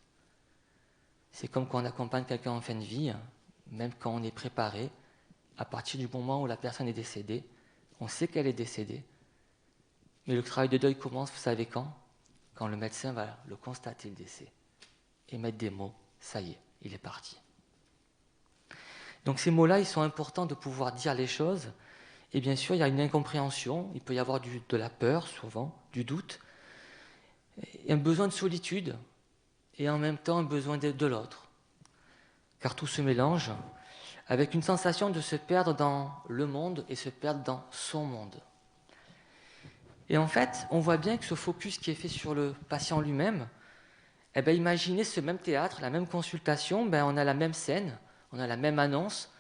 C'est comme quand on accompagne quelqu'un en fin de vie, même quand on est préparé, à partir du moment où la personne est décédée, on sait qu'elle est décédée, mais le travail de deuil commence, vous savez quand? Quand le médecin va le constater, le décès. et mettre des mots. Ça y est, il est parti. Donc ces mots-là, ils sont importants de pouvoir dire les choses. Et bien sûr, il y a une incompréhension, il peut y avoir de la peur souvent, du doute, et un besoin de solitude, et en même temps un besoin de l'autre. Car tout se mélange, avec une sensation de se perdre dans le monde et se perdre dans son monde. Et en fait, on voit bien que ce focus qui est fait sur le patient lui-même, eh bien, imaginez ce même théâtre, la même consultation, on a la même scène, on a la même annonce,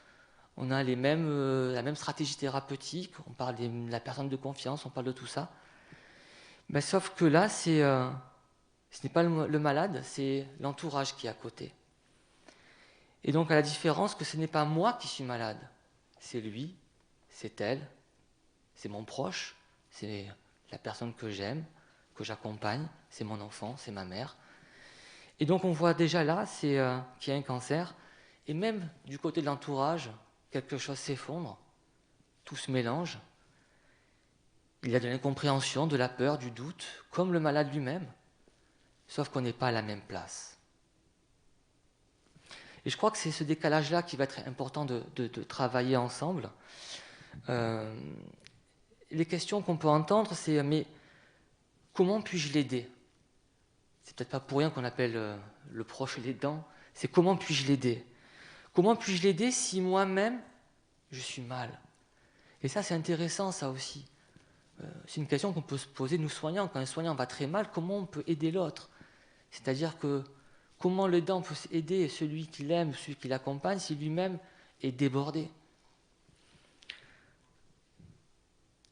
on a la même stratégie thérapeutique, on parle de la personne de confiance, on parle de tout ça. Sauf que là, ce n'est pas le malade, c'est l'entourage qui est à côté. Et donc, à la différence que ce n'est pas moi qui suis malade, c'est lui, c'est elle, c'est mon proche, c'est la personne que j'aime, que j'accompagne, c'est mon enfant, c'est ma mère. Et donc, on voit déjà là qu'il y a un cancer, et même du côté de l'entourage, quelque chose s'effondre, tout se mélange. Il y a de l'incompréhension, de la peur, du doute, comme le malade lui-même, sauf qu'on n'est pas à la même place. Et je crois que c'est ce décalage-là qui va être important de travailler ensemble. Les questions qu'on peut entendre, c'est « mais comment puis-je l'aider ?» C'est peut-être pas pour rien qu'on appelle le proche l'aidant, c'est « comment puis-je l'aider ?» Comment puis-je l'aider si moi-même, je suis mal? Et ça, c'est intéressant, ça aussi. C'est une question qu'on peut se poser, nous soignants. Quand un soignant va très mal, comment on peut aider l'autre? C'est-à-dire que comment l'aidant peut aider celui qui l'aime, celui qui l'accompagne, si lui-même est débordé?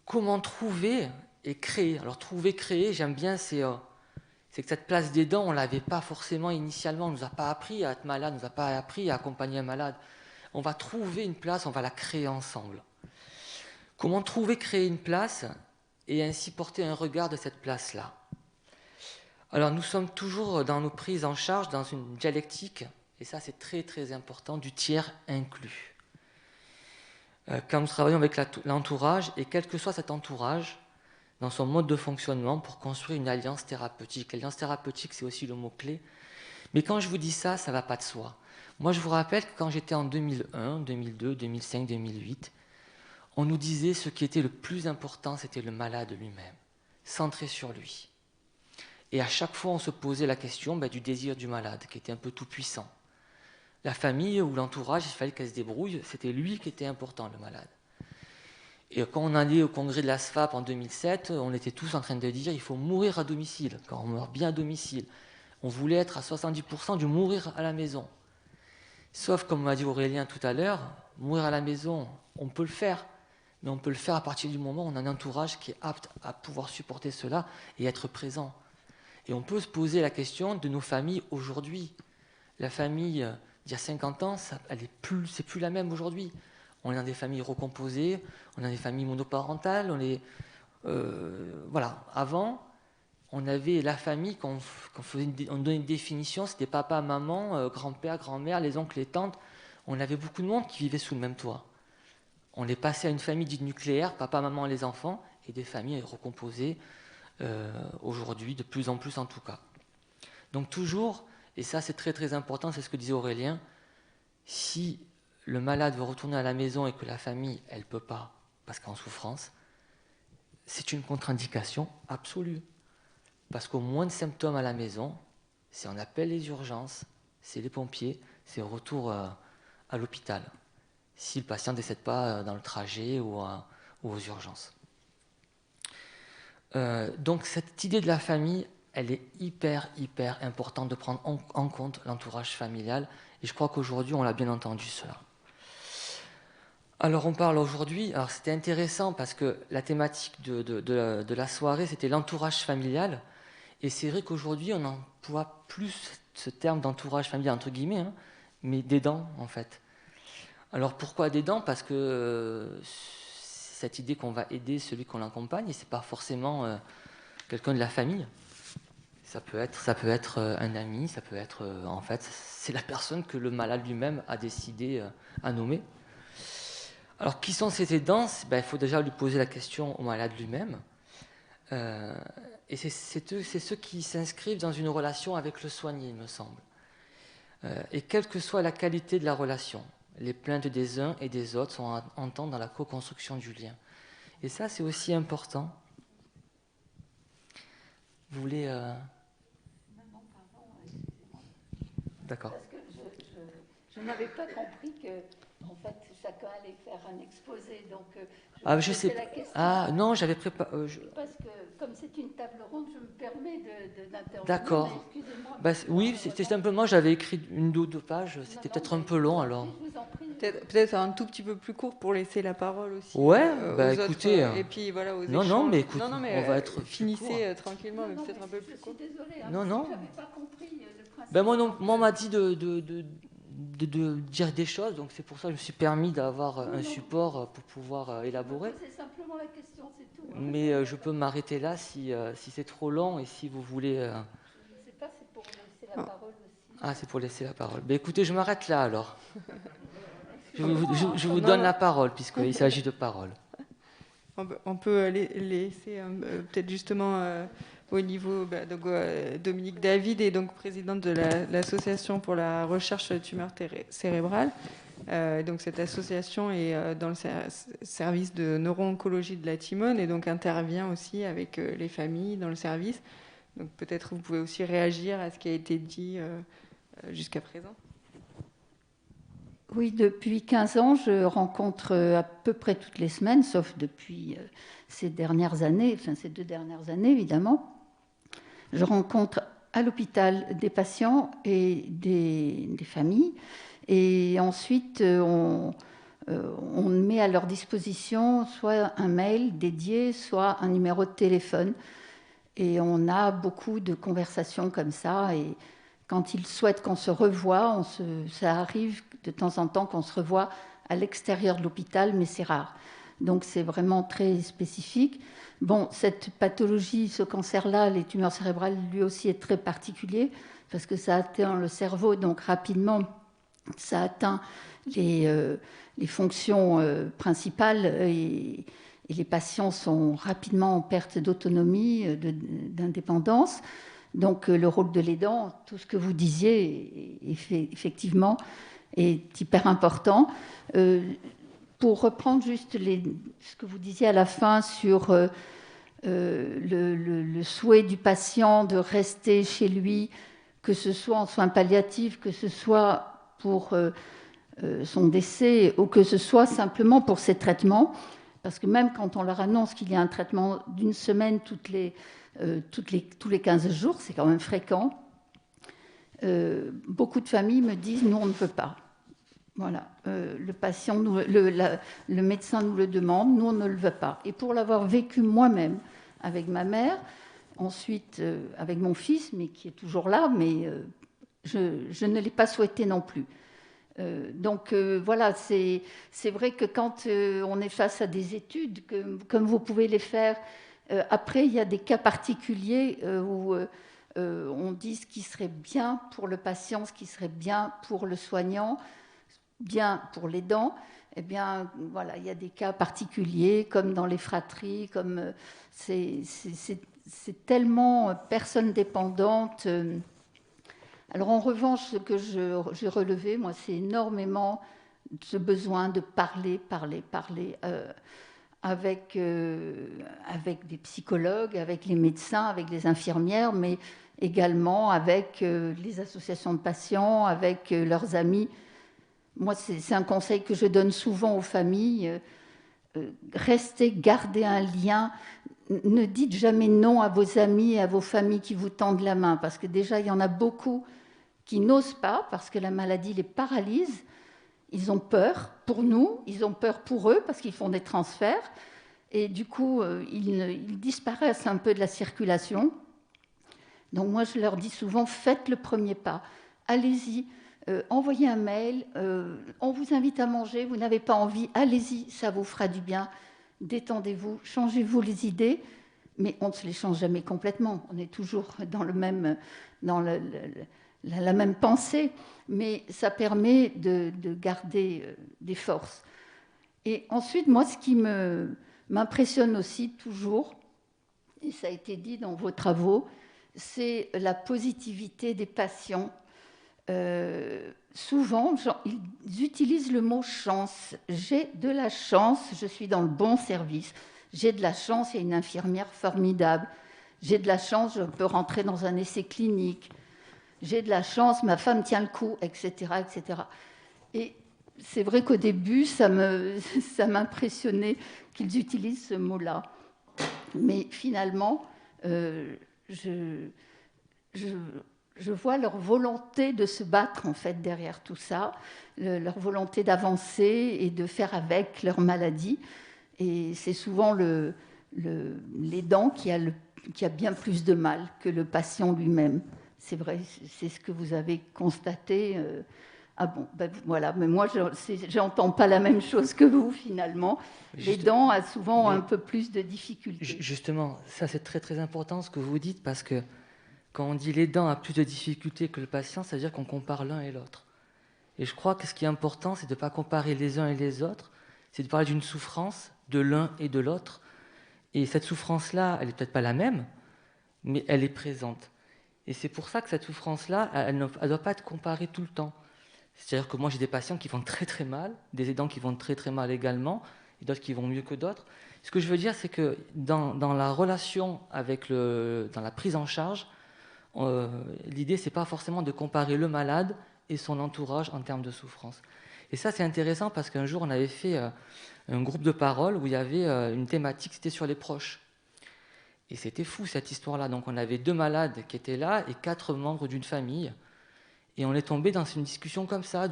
Comment trouver et créer? Alors trouver, créer, j'aime bien, c'est que cette place d'aidant, on ne l'avait pas forcément initialement, on ne nous a pas appris à être malade, on ne nous a pas appris à accompagner un malade. On va trouver une place, on va la créer ensemble. Comment trouver, créer une place et ainsi porter un regard de cette place-là? Alors nous sommes toujours dans nos prises en charge, dans une dialectique, et ça c'est très très important, du tiers inclus. Quand nous travaillons avec l'entourage, et quel que soit cet entourage, dans son mode de fonctionnement, pour construire une alliance thérapeutique. L'alliance thérapeutique, c'est aussi le mot-clé. Mais quand je vous dis ça, ça ne va pas de soi. Moi, je vous rappelle que quand j'étais en 2001, 2002, 2005, 2008, on nous disait ce qui était le plus important, c'était le malade lui-même, centré sur lui. Et à chaque fois, on se posait la question du désir du malade, qui était un peu tout-puissant. La famille ou l'entourage, il fallait qu'elle se débrouille, c'était lui qui était important, le malade. Et quand on allait au congrès de la SFAP en 2007, on était tous en train de dire il faut mourir à domicile, quand on meurt bien à domicile. On voulait être à 70% du mourir à la maison. Sauf, comme m'a dit Aurélien tout à l'heure, mourir à la maison, on peut le faire, mais on peut le faire à partir du moment où on a un entourage qui est apte à pouvoir supporter cela et être présent. Et on peut se poser la question de nos familles aujourd'hui. La famille d'il y a 50 ans, c'est plus la même aujourd'hui. On est dans des familles recomposées, on est dans des familles monoparentales, voilà. Avant, on avait la famille, on donnait une définition, c'était papa, maman, grand-père, grand-mère, les oncles, les tantes. On avait beaucoup de monde qui vivait sous le même toit. On est passé à une famille dite nucléaire, papa, maman, les enfants, et des familles recomposées aujourd'hui, de plus en plus en tout cas. Donc toujours, et ça c'est très très important, c'est ce que disait Aurélien, si le malade veut retourner à la maison et que la famille, elle ne peut pas, parce qu'en souffrance, c'est une contre-indication absolue. Parce qu'au moins de symptômes à la maison, c'est on appelle les urgences, c'est les pompiers, c'est retour à l'hôpital, si le patient ne décède pas dans le trajet ou aux urgences. Donc cette idée de la famille, elle est hyper importante de prendre en compte l'entourage familial, et je crois qu'aujourd'hui on l'a bien entendu cela. Alors on parle aujourd'hui, alors c'était intéressant parce que la thématique de la soirée c'était l'entourage familial, et c'est vrai qu'aujourd'hui on n'emploie plus ce terme d'entourage familial entre guillemets, mais d'aidant en fait. Alors pourquoi d'aidant? Parce que cette idée qu'on va aider celui qu'on l'accompagne, et c'est pas forcément quelqu'un de la famille. Ça peut être un ami, ça peut être en fait c'est la personne que le malade lui-même a décidé à nommer. Alors qui sont ces aidants? Il faut déjà lui poser la question au malade lui-même. Et c'est ceux qui s'inscrivent dans une relation avec le soigné, il me semble. et quelle que soit la qualité de la relation. Les plaintes des uns et des autres sont à entendre dans la co-construction du lien. Et ça, c'est aussi important. Vous voulez... D'accord. Parce que je n'avais pas compris que, en fait, chacun allait faire un exposé. Donc, je sais. La question. Ah non, j'avais préparé. Parce que, comme c'est une table ronde, je me permets d'intervenir. D'accord. Excusez-moi. Oui, c'était simplement, j'avais écrit 1 ou 2 pages. C'était peut-être un peu long alors. Je vous en prie. Peut-être un tout petit peu plus court pour laisser la parole aussi. Ouais, aux écoutez. autres, et puis voilà, aux non, échanges. mais écoute, non, mais on va être. finissez tranquillement, mais peut-être un peu plus court. Je suis désolée. Non. J'avais pas compris le principe. Moi, on m'a dit de dire des choses, donc c'est pour ça que je me suis permis d'avoir un support pour pouvoir élaborer. C'est simplement la question, c'est tout. Mais je peux m'arrêter là si c'est trop long et si vous voulez. Je ne sais pas, c'est pour laisser la parole aussi. Ah, c'est pour laisser la parole. Écoutez, je m'arrête là alors. Je vous donne la parole puisqu'il s'agit de parole. On peut laisser peut-être justement au niveau Dominique David est donc présidente de l'association pour la recherche sur les tumeurs cérébrales. Donc cette association est dans le service de neuro-oncologie de la Timone et donc intervient aussi avec les familles dans le service. Donc peut-être vous pouvez aussi réagir à ce qui a été dit jusqu'à présent. Oui, depuis 15 ans, je rencontre à peu près toutes les semaines, sauf depuis ces 2 dernières années, évidemment. Je rencontre à l'hôpital des patients et des familles. Et ensuite, on met à leur disposition soit un mail dédié, soit un numéro de téléphone. Et on a beaucoup de conversations comme ça. Et quand ils souhaitent qu'on se revoie, ça arrive de temps en temps qu'on se revoie à l'extérieur de l'hôpital, mais c'est rare. Donc c'est vraiment très spécifique. Bon, cette pathologie, ce cancer-là, les tumeurs cérébrales, lui aussi est très particulier parce que ça atteint le cerveau, donc rapidement, ça atteint les fonctions principales et les patients sont rapidement en perte d'autonomie, d'indépendance. Donc le rôle de l'aidant, tout ce que vous disiez, effectivement, est hyper important. Pour reprendre juste ce que vous disiez à la fin sur le souhait du patient de rester chez lui, que ce soit en soins palliatifs, que ce soit pour son décès ou que ce soit simplement pour ses traitements, parce que même quand on leur annonce qu'il y a un traitement d'1 semaine tous les 15 jours, c'est quand même fréquent, beaucoup de familles me disent « nous, on ne veut pas ». Voilà, le patient, le médecin nous le demande, nous, on ne le veut pas. Et pour l'avoir vécu moi-même avec ma mère, ensuite avec mon fils, mais qui est toujours là, mais je ne l'ai pas souhaité non plus. Donc voilà, c'est vrai que quand on est face à des études, comme vous pouvez les faire, après, il y a des cas particuliers où on dit ce qui serait bien pour le patient, ce qui serait bien pour le soignant, bien pour l'aidant. Eh bien, voilà, il y a des cas particuliers, comme dans les fratries, comme c'est tellement personne dépendante. Alors, en revanche, ce que j'ai relevé, moi, c'est énormément ce besoin de parler avec des psychologues, avec les médecins, avec les infirmières, mais également avec les associations de patients, avec leurs amis. Moi, c'est un conseil que je donne souvent aux familles. Restez, gardez un lien. Ne dites jamais non à vos amis et à vos familles qui vous tendent la main, parce que déjà, il y en a beaucoup qui n'osent pas, parce que la maladie les paralyse. Ils ont peur pour nous, ils ont peur pour eux, parce qu'ils font des transferts. Et du coup, ils disparaissent un peu de la circulation. Donc moi, je leur dis souvent, faites le premier pas. Allez-y. Envoyez un mail, on vous invite à manger, vous n'avez pas envie, allez-y, ça vous fera du bien, détendez-vous, changez-vous les idées, mais on ne se les change jamais complètement, on est toujours dans la même pensée, mais ça permet de garder des forces. Et ensuite, moi, ce qui m'impressionne aussi toujours, et ça a été dit dans vos travaux, c'est la positivité des patients. souvent, ils utilisent le mot chance. J'ai de la chance, je suis dans le bon service. J'ai de la chance, il y a une infirmière formidable. J'ai de la chance, je peux rentrer dans un essai clinique. J'ai de la chance, ma femme tient le coup, etc., etc. Et c'est vrai qu'au début, ça m'impressionnait qu'ils utilisent ce mot-là. Mais finalement, je vois leur volonté de se battre, en fait, derrière tout ça, leur volonté d'avancer et de faire avec leur maladie. Et c'est souvent l'aidant qui a bien plus de mal que le patient lui-même. C'est vrai, c'est ce que vous avez constaté. Ah bon, ben voilà, mais moi, je n'entends pas la même chose que vous, finalement. L'aidant a souvent un peu plus de difficultés. Justement, ça, c'est très, très important ce que vous dites, parce que quand on dit l'aidant a plus de difficultés que le patient, ça veut dire qu'on compare l'un et l'autre. Et je crois que ce qui est important, c'est de ne pas comparer les uns et les autres, c'est de parler d'une souffrance de l'un et de l'autre. Et cette souffrance-là, elle n'est peut-être pas la même, mais elle est présente. Et c'est pour ça que cette souffrance-là, elle ne doit pas être comparée tout le temps. C'est-à-dire que moi, j'ai des patients qui vont très très mal, des aidants qui vont très très mal également, et d'autres qui vont mieux que d'autres. Ce que je veux dire, c'est que dans la relation dans la prise en charge, l'idée, c'est pas forcément de comparer le malade et son entourage en termes de souffrance. Et ça, c'est intéressant parce qu'un jour, on avait fait un groupe de parole où il y avait une thématique, c'était sur les proches. Et c'était fou, cette histoire-là. Donc, on avait 2 malades qui étaient là et 4 membres d'une famille. Et on est tombé dans une discussion comme ça,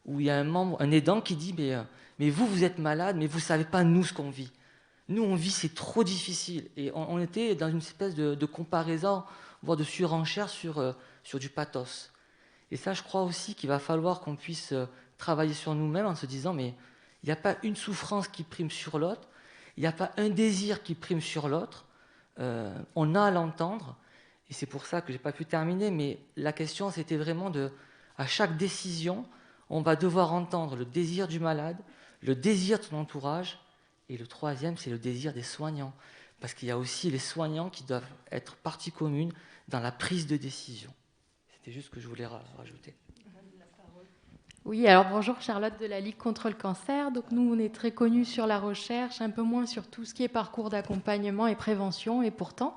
où il y a un aidant qui dit mais vous êtes malade, mais vous ne savez pas nous ce qu'on vit. Nous, on vit, c'est trop difficile. Et on était dans une espèce de comparaison, voire de surenchère sur du pathos. Et ça, je crois aussi qu'il va falloir qu'on puisse travailler sur nous-mêmes en se disant mais il n'y a pas une souffrance qui prime sur l'autre, il n'y a pas un désir qui prime sur l'autre. On a à l'entendre. Et c'est pour ça que je n'ai pas pu terminer, mais la question, c'était vraiment à chaque décision, on va devoir entendre le désir du malade, le désir de son entourage, et le troisième, c'est le désir des soignants. Parce qu'il y a aussi les soignants qui doivent être partie commune dans la prise de décision. C'était juste ce que je voulais rajouter. Oui, alors bonjour, Charlotte de la Ligue contre le cancer. Donc nous, on est très connus sur la recherche, un peu moins sur tout ce qui est parcours d'accompagnement et prévention. Et pourtant,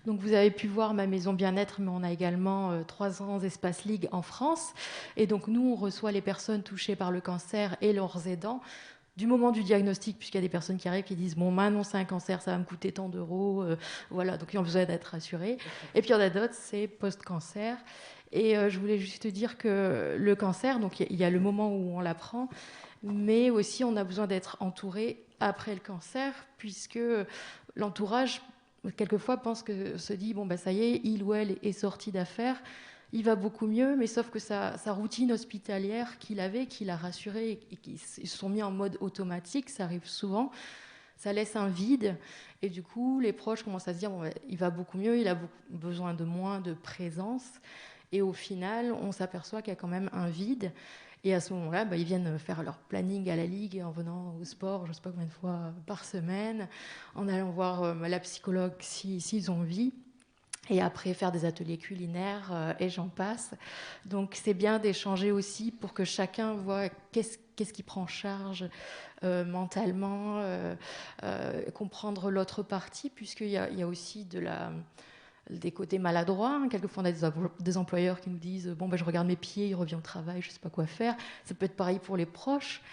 donc vous avez pu voir ma maison bien-être, mais on a également 300 espaces Ligue en France. Et donc nous, on reçoit les personnes touchées par le cancer et leurs aidants du moment du diagnostic, puisqu'il y a des personnes qui arrivent qui disent « Bon, maintenant c'est un cancer, ça va me coûter tant d'euros. » Voilà, donc ils ont besoin d'être rassurés. Et puis il y en a d'autres, c'est post-cancer. Et je voulais juste dire que le cancer, donc il y a le moment où on l'apprend, mais aussi on a besoin d'être entouré après le cancer, puisque l'entourage, quelquefois, se dit « Bon, ça y est, il ou elle est sorti d'affaires. » Il va beaucoup mieux, mais sauf que sa routine hospitalière qu'il avait, qu'il a rassuré et qui se sont mis en mode automatique, ça arrive souvent, ça laisse un vide. Et du coup, les proches commencent à se dire il va beaucoup mieux, il a besoin de moins de présence. Et au final, on s'aperçoit qu'il y a quand même un vide. Et à ce moment-là, ils viennent faire leur planning à la Ligue en venant au sport, je ne sais pas combien de fois par semaine, en allant voir la psychologue s'ils ont envie. Et après, faire des ateliers culinaires, et j'en passe. Donc, c'est bien d'échanger aussi pour que chacun voit qu'est-ce qui prend charge mentalement, comprendre l'autre partie, puisqu'il y a aussi des côtés maladroits. Quelquefois, on a des employeurs qui nous disent « je regarde mes pieds, il revient au travail, je ne sais pas quoi faire ». Ça peut être pareil pour les proches.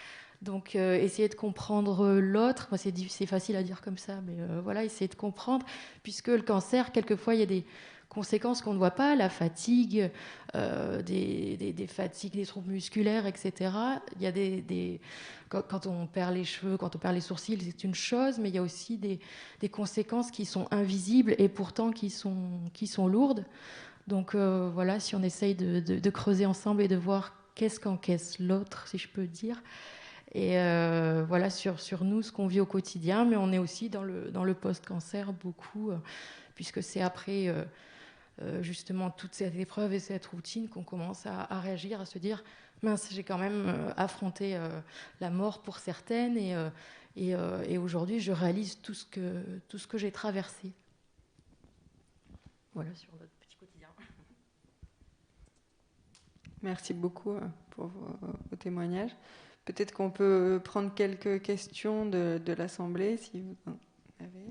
Donc, essayer de comprendre l'autre, moi, c'est facile à dire comme ça, mais voilà, essayer de comprendre, puisque le cancer, quelquefois, il y a des conséquences qu'on ne voit pas, la fatigue, des fatigues, des troubles musculaires, etc. Il y a quand on perd les cheveux, quand on perd les sourcils, c'est une chose, mais il y a aussi des conséquences qui sont invisibles et pourtant qui sont lourdes. Donc, voilà, si on essaye de creuser ensemble et de voir qu'est-ce qu'encaisse l'autre, si je peux dire. Et voilà, sur nous, ce qu'on vit au quotidien, mais on est aussi dans le post-cancer beaucoup, puisque c'est après justement toute cette épreuve et cette routine qu'on commence à réagir, à se dire « mince, j'ai quand même affronté la mort pour certaines et aujourd'hui, je réalise tout ce que j'ai traversé. » Voilà, sur notre petit quotidien. Merci beaucoup pour vos témoignages. Peut-être qu'on peut prendre quelques questions de l'Assemblée, si vous en avez.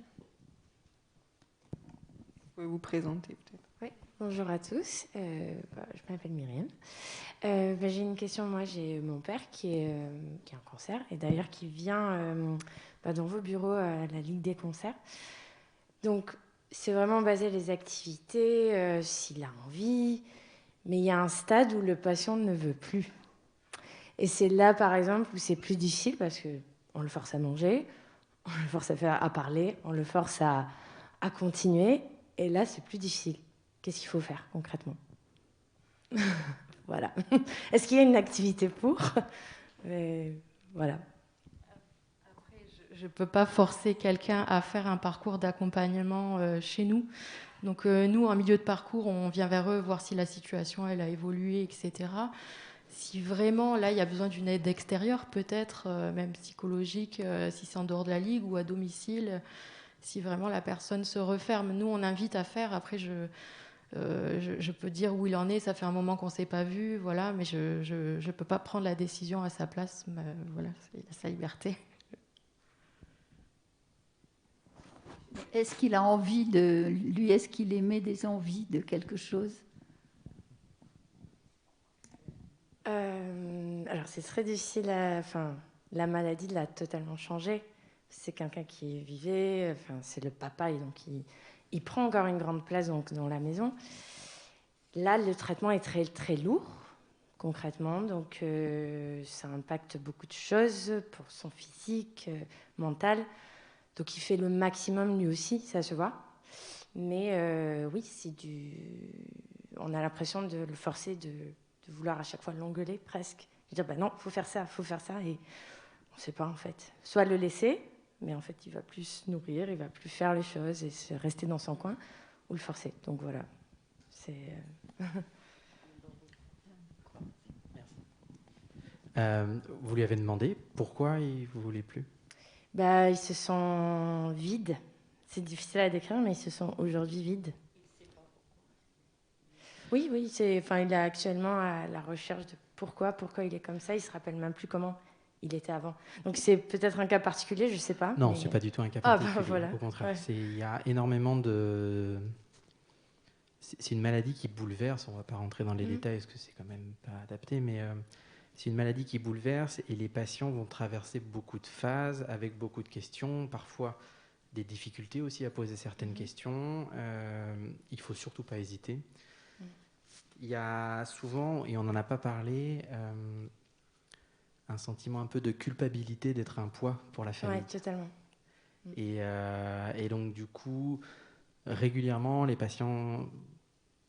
Vous pouvez vous présenter, peut-être. Oui, bonjour à tous. Je m'appelle Myriam. J'ai une question. Moi, j'ai mon père qui a un cancer, et d'ailleurs qui vient dans vos bureaux à la Ligue des concerts. Donc, c'est vraiment basé les activités, s'il a envie, mais il y a un stade où le patient ne veut plus. Et c'est là, par exemple, où c'est plus difficile parce qu'on le force à manger, on le force à parler, on le force à continuer. Et là, c'est plus difficile. Qu'est-ce qu'il faut faire concrètement? Voilà. Est-ce qu'il y a une activité pour? Voilà. Après, je ne peux pas forcer quelqu'un à faire un parcours d'accompagnement chez nous. Donc nous, en milieu de parcours, on vient vers eux voir si la situation elle a évolué, etc. Si vraiment, là, il y a besoin d'une aide extérieure, peut-être, même psychologique, si c'est en dehors de la Ligue ou à domicile, si vraiment la personne se referme. Nous, on invite à faire. Après, je peux dire où il en est. Ça fait un moment qu'on ne s'est pas vu, voilà, mais je ne peux pas prendre la décision à sa place. Mais, voilà, il a sa liberté. Est-ce qu'il a envie de... Lui, est-ce qu'il émet des envies de quelque chose? Alors, c'est très difficile. La maladie l'a totalement changé. C'est quelqu'un qui vivait. C'est le papa, et donc il prend encore une grande place donc, dans la maison. Là, le traitement est très, très lourd, concrètement. Donc, ça impacte beaucoup de choses pour son physique, mental. Donc, il fait le maximum lui aussi, ça se voit. Mais oui, on a l'impression de le forcer, de vouloir à chaque fois l'engueuler presque. De dire, non, faut faire ça, et on ne sait pas en fait. Soit le laisser, mais en fait, il va plus se nourrir, il va plus faire les choses et rester dans son coin, ou le forcer. Donc voilà, c'est... Vous lui avez demandé pourquoi il ne vous voulait plus? Ils se sent vides. C'est difficile à décrire, mais ils se sont aujourd'hui vides. Oui, il est actuellement à la recherche de pourquoi il est comme ça. Il ne se rappelle même plus comment il était avant. Donc c'est peut-être un cas particulier, je ne sais pas. Non, ce n'est pas du tout un cas particulier. Voilà. Au contraire, Ouais. Il y a énormément de... C'est une maladie qui bouleverse, on ne va pas rentrer dans les détails parce que c'est quand même pas adapté, mais c'est une maladie qui bouleverse et les patients vont traverser beaucoup de phases avec beaucoup de questions, parfois des difficultés aussi à poser certaines questions. Il ne faut surtout pas hésiter. Il y a souvent, et on n'en a pas parlé, un sentiment un peu de culpabilité d'être un poids pour la famille. Oui, totalement. Et donc, du coup, régulièrement, les patients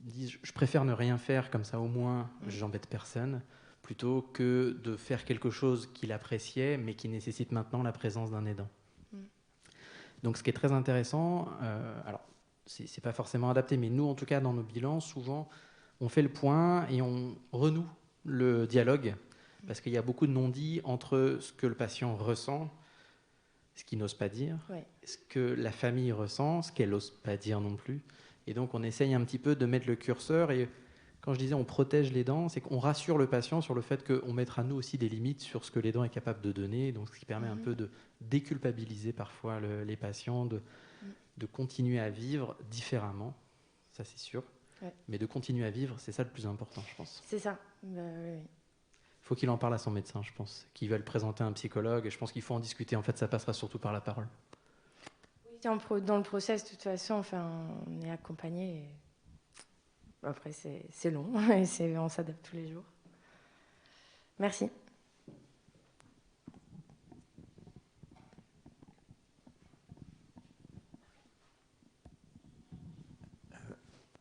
disent « je préfère ne rien faire, comme ça au moins j'embête personne », plutôt que de faire quelque chose qu'il appréciait, mais qui nécessite maintenant la présence d'un aidant. Donc, ce qui est très intéressant, alors, c'est pas forcément adapté, mais nous, en tout cas, dans nos bilans, souvent, on fait le point et on renoue le dialogue, parce qu'il y a beaucoup de non-dits entre ce que le patient ressent, ce qu'il n'ose pas dire, ce que la famille ressent, ce qu'elle n'ose pas dire non plus. Et donc, on essaye un petit peu de mettre le curseur. Et quand je disais on protège l'aidant, c'est qu'on rassure le patient sur le fait qu'on mettra nous aussi des limites sur ce que l'aidant est capable de donner. Donc, ce qui permet un peu de déculpabiliser parfois les patients, de continuer à vivre différemment, ça c'est sûr. Ouais. Mais de continuer à vivre, c'est ça le plus important, je pense. C'est ça. Oui. Il faut qu'il en parle à son médecin, je pense, qu'il va le présenter à un psychologue. Et je pense qu'il faut en discuter. En fait, ça passera surtout par la parole. Oui, dans le process, de toute façon, on est accompagné. Après, c'est long. Et on s'adapte tous les jours. Merci.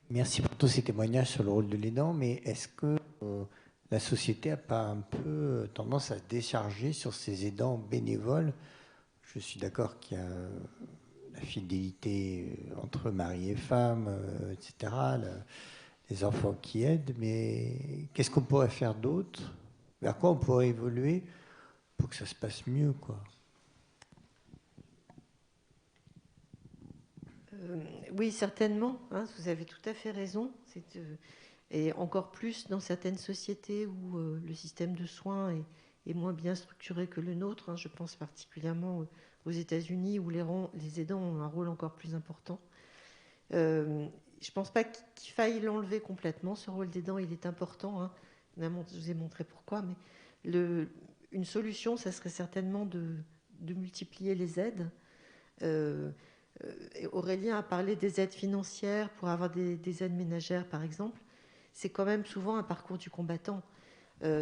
Merci pour tous ces témoignages sur le rôle de l'aidant, mais est-ce que la société n'a pas un peu tendance à se décharger sur ces aidants bénévoles? Je suis d'accord qu'il y a la fidélité entre mari et femme, etc., les enfants qui aident, mais qu'est-ce qu'on pourrait faire d'autre? Vers quoi on pourrait évoluer pour que ça se passe mieux, quoi? Oui, certainement. Vous avez tout à fait raison. Et encore plus dans certaines sociétés où le système de soins est moins bien structuré que le nôtre. Je pense particulièrement aux États-Unis où les aidants ont un rôle encore plus important. Je ne pense pas qu'il faille l'enlever complètement. Ce rôle d'aidant, il est important. Je vous ai montré pourquoi. Mais une solution, ça serait certainement de multiplier les aides. Aurélien a parlé des aides financières pour avoir des aides ménagères, par exemple. C'est quand même souvent un parcours du combattant.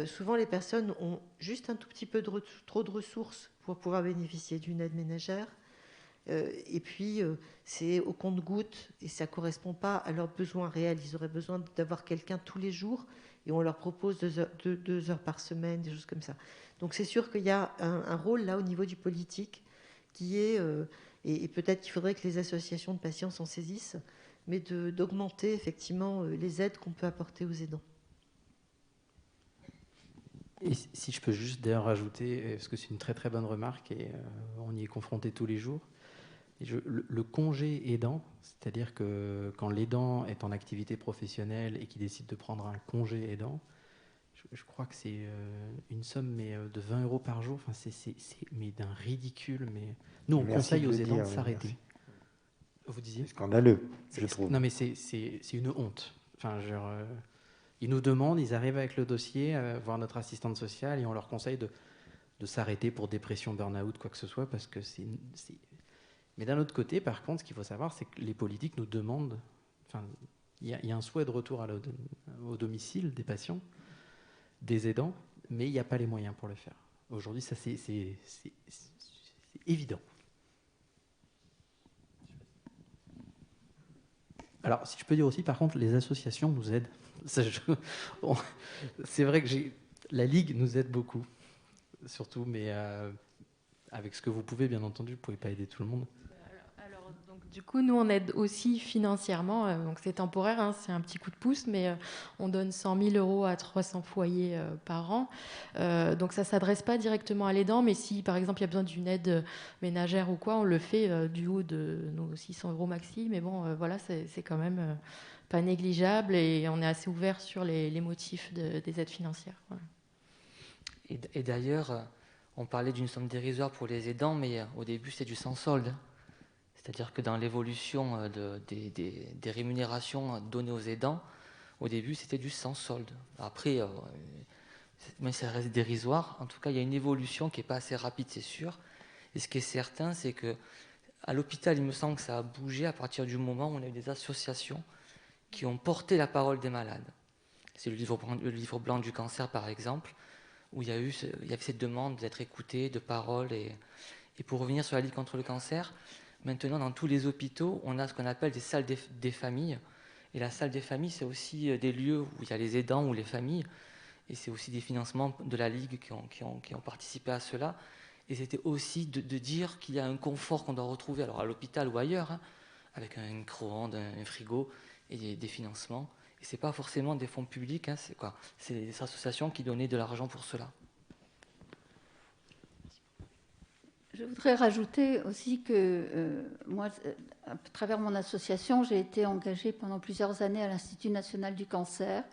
Souvent, les personnes ont juste un tout petit peu trop de ressources pour pouvoir bénéficier d'une aide ménagère. Et puis, c'est au compte-gouttes et ça ne correspond pas à leurs besoins réels. Ils auraient besoin d'avoir quelqu'un tous les jours et on leur propose 2 heures par semaine, des choses comme ça. Donc, c'est sûr qu'il y a un rôle là au niveau du politique qui est, et peut-être qu'il faudrait que les associations de patients s'en saisissent, mais d'augmenter effectivement les aides qu'on peut apporter aux aidants. Et si je peux juste d'ailleurs rajouter, parce que c'est une très très bonne remarque et on y est confronté tous les jours, le congé aidant, c'est-à-dire que quand l'aidant est en activité professionnelle et qu'il décide de prendre un congé aidant, je crois que c'est une somme de 20 € par jour, enfin, c'est mais d'un ridicule. Mais nous, on conseille aux aidants de s'arrêter. Vous disiez ? C'est scandaleux, je trouve. Non, mais c'est une honte. Enfin, ils nous demandent, ils arrivent avec le dossier, voir notre assistante sociale, et on leur conseille de s'arrêter pour dépression, burn-out, quoi que ce soit, parce que c'est... Mais d'un autre côté, par contre, ce qu'il faut savoir, c'est que les politiques nous demandent... Enfin, il y a un souhait de retour au domicile des patients, des aidants, mais il n'y a pas les moyens pour le faire. Aujourd'hui, ça, c'est évident. Alors, si je peux dire aussi, par contre, les associations nous aident. C'est vrai que la Ligue nous aide beaucoup, surtout, mais avec ce que vous pouvez, bien entendu, vous ne pouvez pas aider tout le monde. Alors, donc, du coup, nous, on aide aussi financièrement. Donc, c'est temporaire, c'est un petit coup de pouce, mais on donne 100 000 € à 300 foyers par an. Donc, ça ne s'adresse pas directement à l'aidant, mais si, par exemple, il y a besoin d'une aide ménagère ou quoi, on le fait du haut de nos 600 € maxi. Mais bon, voilà, c'est quand même pas négligeable et on est assez ouvert sur les motifs des aides financières. Voilà. Et d'ailleurs, on parlait d'une somme dérisoire pour les aidants, mais au début, c'est du sans solde. C'est-à-dire que dans l'évolution des rémunérations données aux aidants, au début, c'était du sans solde. Après, même si ça reste dérisoire, en tout cas, il y a une évolution qui n'est pas assez rapide, c'est sûr. Et ce qui est certain, c'est qu'à l'hôpital, il me semble que ça a bougé à partir du moment où on a eu des associations qui ont porté la parole des malades. C'est le livre blanc du cancer, par exemple, où il y avait cette demande d'être écouté, de parole. Et pour revenir sur la Ligue contre le cancer, maintenant, dans tous les hôpitaux, on a ce qu'on appelle des salles des familles. Et la salle des familles, c'est aussi des lieux où il y a les aidants ou les familles. Et c'est aussi des financements de la Ligue qui ont participé à cela. Et c'était aussi de dire qu'il y a un confort qu'on doit retrouver, alors à l'hôpital ou ailleurs, avec un micro-ondes, un frigo et des financements. Et ce n'est pas forcément des fonds publics, c'est des associations qui donnaient de l'argent pour cela. Je voudrais rajouter aussi que moi, à travers mon association, j'ai été engagée pendant plusieurs années à l'Institut national du cancer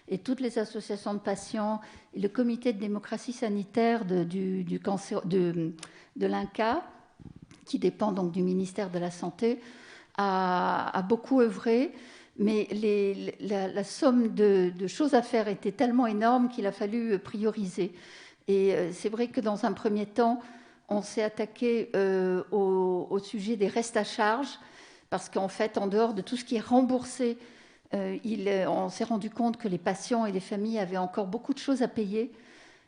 et toutes les associations de patients et le comité de démocratie sanitaire du cancer, de l'INCa, qui dépend donc du ministère de la Santé, a beaucoup œuvré. Mais la somme de choses à faire était tellement énorme qu'il a fallu prioriser. Et c'est vrai que dans un premier temps, on s'est attaqué au sujet des restes à charge, parce qu'en fait, en dehors de tout ce qui est remboursé, on s'est rendu compte que les patients et les familles avaient encore beaucoup de choses à payer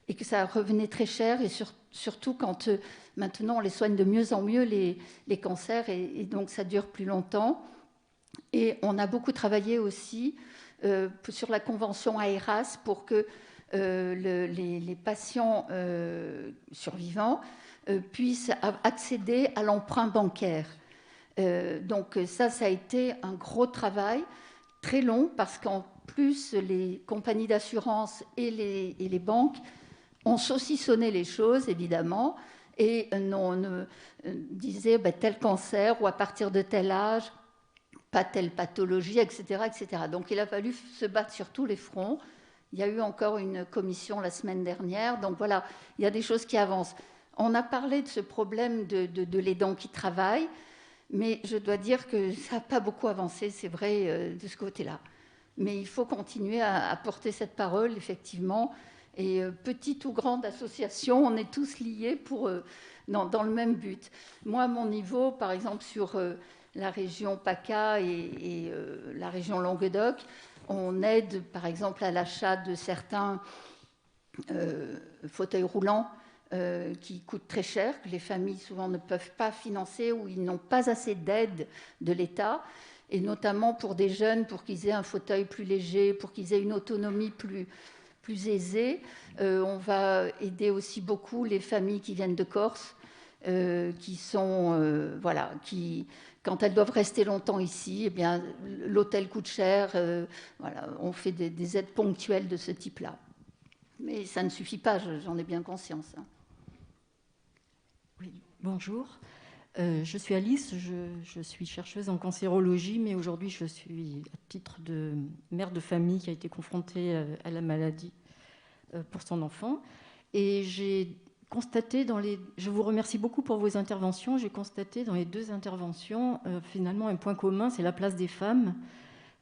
et que ça revenait très cher, et surtout quand maintenant on les soigne de mieux en mieux, les cancers, et donc ça dure plus longtemps. Et on a beaucoup travaillé aussi sur la convention AERAS pour que les patients survivants puissent accéder à l'emprunt bancaire. Donc ça a été un gros travail, très long, parce qu'en plus, les compagnies d'assurance et les banques ont saucissonné les choses, évidemment, et disaient tel cancer ou à partir de tel âge, pas telle pathologie, etc., etc. Donc il a fallu se battre sur tous les fronts. Il y a eu encore une commission la semaine dernière. Donc voilà, il y a des choses qui avancent. On a parlé de ce problème de l'aidant qui travaille, mais je dois dire que ça n'a pas beaucoup avancé, c'est vrai, de ce côté-là. Mais il faut continuer à porter cette parole, effectivement. Et petite ou grande association, on est tous liés dans le même but. Moi, à mon niveau, par exemple, sur la région PACA et la région Languedoc, on aide, par exemple, à l'achat de certains fauteuils roulants qui coûtent très cher, que les familles souvent ne peuvent pas financer ou ils n'ont pas assez d'aide de l'État, et notamment pour des jeunes, pour qu'ils aient un fauteuil plus léger, pour qu'ils aient une autonomie plus aisée. On va aider aussi beaucoup les familles qui viennent de Corse, qui sont, quand elles doivent rester longtemps ici, eh bien, l'hôtel coûte cher. Voilà, on fait des aides ponctuelles de ce type-là. Mais ça ne suffit pas, j'en ai bien conscience. Oui, bonjour. Je suis Alice, je suis chercheuse en cancérologie, mais aujourd'hui je suis à titre de mère de famille qui a été confrontée à la maladie pour son enfant. Et j'ai constaté je vous remercie beaucoup pour vos interventions, j'ai constaté dans les deux interventions finalement un point commun, c'est la place des femmes.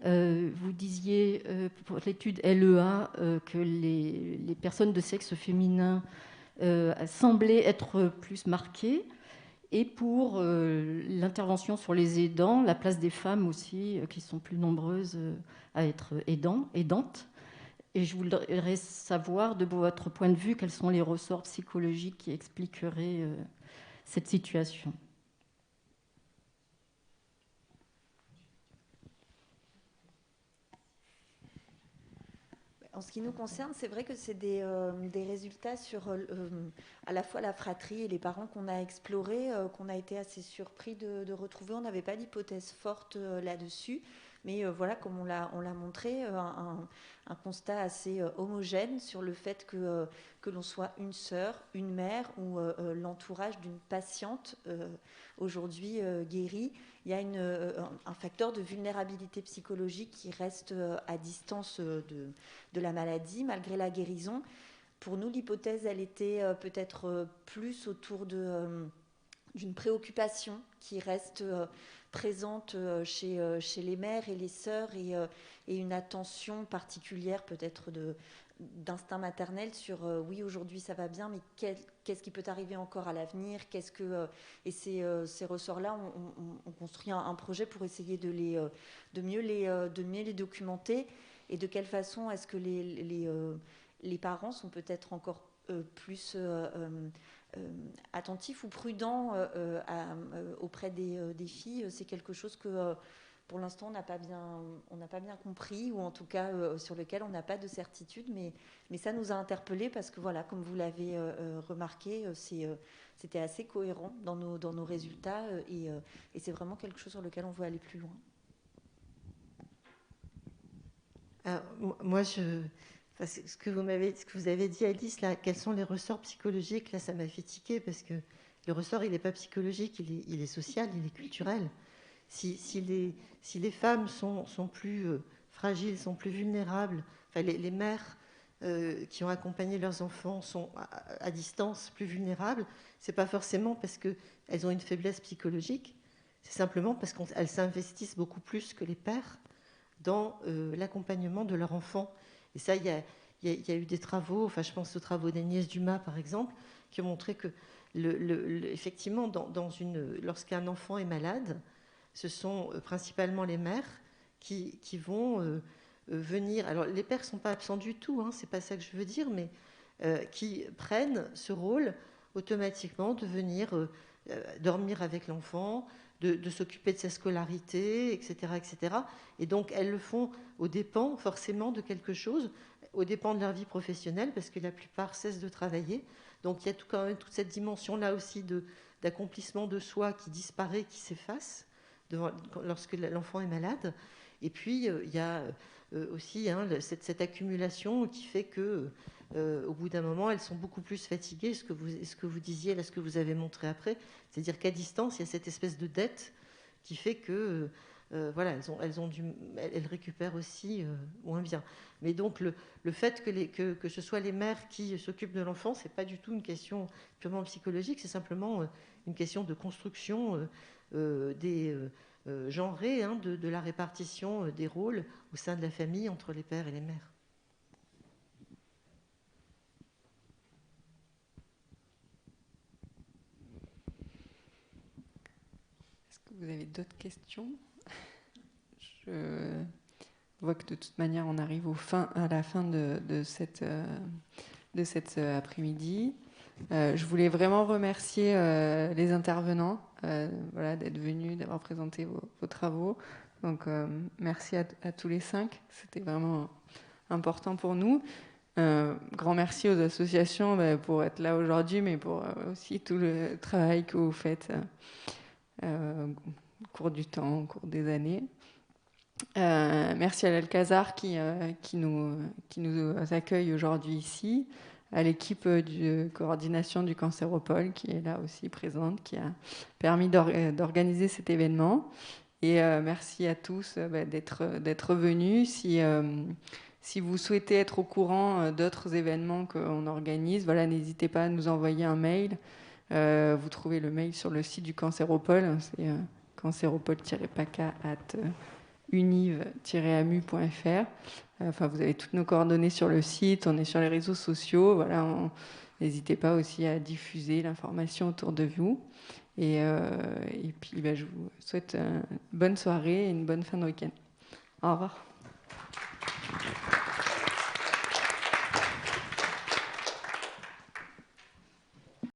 Vous disiez pour l'étude LEA que les personnes de sexe féminin semblaient être plus marquées. Et pour l'intervention sur les aidants, la place des femmes aussi, qui sont plus nombreuses à être aidantes. Et je voudrais savoir, de votre point de vue, quels sont les ressorts psychologiques qui expliqueraient cette situation. En ce qui nous concerne, c'est vrai que c'est des résultats sur à la fois la fratrie et les parents qu'on a explorés, qu'on a été assez surpris de retrouver. On n'avait pas d'hypothèse forte là-dessus, mais voilà, comme on l'a montré, un constat assez homogène sur le fait que l'on soit une sœur, une mère ou l'entourage d'une patiente aujourd'hui guérie. Il y a un facteur de vulnérabilité psychologique qui reste à distance de la maladie, malgré la guérison. Pour nous, l'hypothèse, elle était peut-être plus autour d'une préoccupation qui reste présente chez les mères et les sœurs et une attention particulière peut-être d'instinct maternel sur oui, aujourd'hui ça va bien, mais qu'est-ce qui peut arriver encore à l'avenir, et ces ressorts-là, on construit un projet pour essayer de mieux les documenter. Et de quelle façon est-ce que les parents sont peut-être encore plus attentifs ou prudents auprès des filles? C'est quelque chose que pour l'instant on n'a pas bien compris, ou en tout cas sur lequel on n'a pas de certitude, mais ça nous a interpellés parce que voilà, comme vous l'avez remarqué, c'était assez cohérent dans nos résultats, et c'est vraiment quelque chose sur lequel on veut aller plus loin. Alors, moi, ce que vous avez dit, Alice, là, quels sont les ressorts psychologiques? Là, ça m'a fait tiquer parce que le ressort, il n'est pas psychologique, il est social, il est culturel. Si les femmes sont plus fragiles, sont plus vulnérables, enfin, les mères qui ont accompagné leurs enfants sont à distance plus vulnérables, c'est pas forcément parce qu'elles ont une faiblesse psychologique, c'est simplement parce qu'elles s'investissent beaucoup plus que les pères dans l'accompagnement de leur enfant. Et ça, il y a eu des travaux, enfin, je pense aux travaux d'Agnès Dumas, par exemple, qui ont montré que, effectivement, lorsqu'un enfant est malade, ce sont principalement les mères qui vont venir. Alors, les pères ne sont pas absents du tout, hein, c'est pas ça que je veux dire, mais qui prennent ce rôle automatiquement de venir dormir avec l'enfant, de s'occuper de sa scolarité, etc., etc. Et donc, elles le font aux dépens, forcément, de quelque chose, aux dépens de leur vie professionnelle, parce que la plupart cessent de travailler. Donc, il y a quand même toute cette dimension-là aussi d'accomplissement de soi qui disparaît, qui s'efface lorsque l'enfant est malade. Et puis, il y a aussi cette accumulation qui fait que, au bout d'un moment, elles sont beaucoup plus fatiguées. Ce que vous disiez, là, ce que vous avez montré après, c'est-à-dire qu'à distance, il y a cette espèce de dette qui fait que voilà, elles récupèrent aussi moins bien. Mais donc le fait que ce soit les mères qui s'occupent de l'enfant, c'est pas du tout une question purement psychologique, c'est simplement une question de construction genrée, hein, de la répartition des rôles au sein de la famille entre les pères et les mères. Est-ce que vous avez d'autres questions ? Je vois que de toute manière, on arrive à la fin de cet après-midi. Je voulais vraiment remercier les intervenants voilà, d'être venus, d'avoir présenté vos travaux. Donc, merci à tous les 5. C'était vraiment important pour nous. Grand merci aux associations pour être là aujourd'hui, mais pour aussi tout le travail que vous faites au cours du temps, au cours des années. Merci à l'Alcazar qui nous accueille aujourd'hui ici, à l'équipe de coordination du Cancéropole qui est là aussi présente, qui a permis d'organiser cet événement. Et merci à tous d'être venus. Si vous souhaitez être au courant d'autres événements qu'on organise, voilà, n'hésitez pas à nous envoyer un mail. Vous trouvez le mail sur le site du Cancéropole, c'est cancéropole-paca@univ-amu.fr. Enfin, vous avez toutes nos coordonnées sur le site, on est sur les réseaux sociaux. Voilà, n'hésitez pas aussi à diffuser l'information autour de vous. Et puis, je vous souhaite une bonne soirée et une bonne fin de week-end. Au revoir.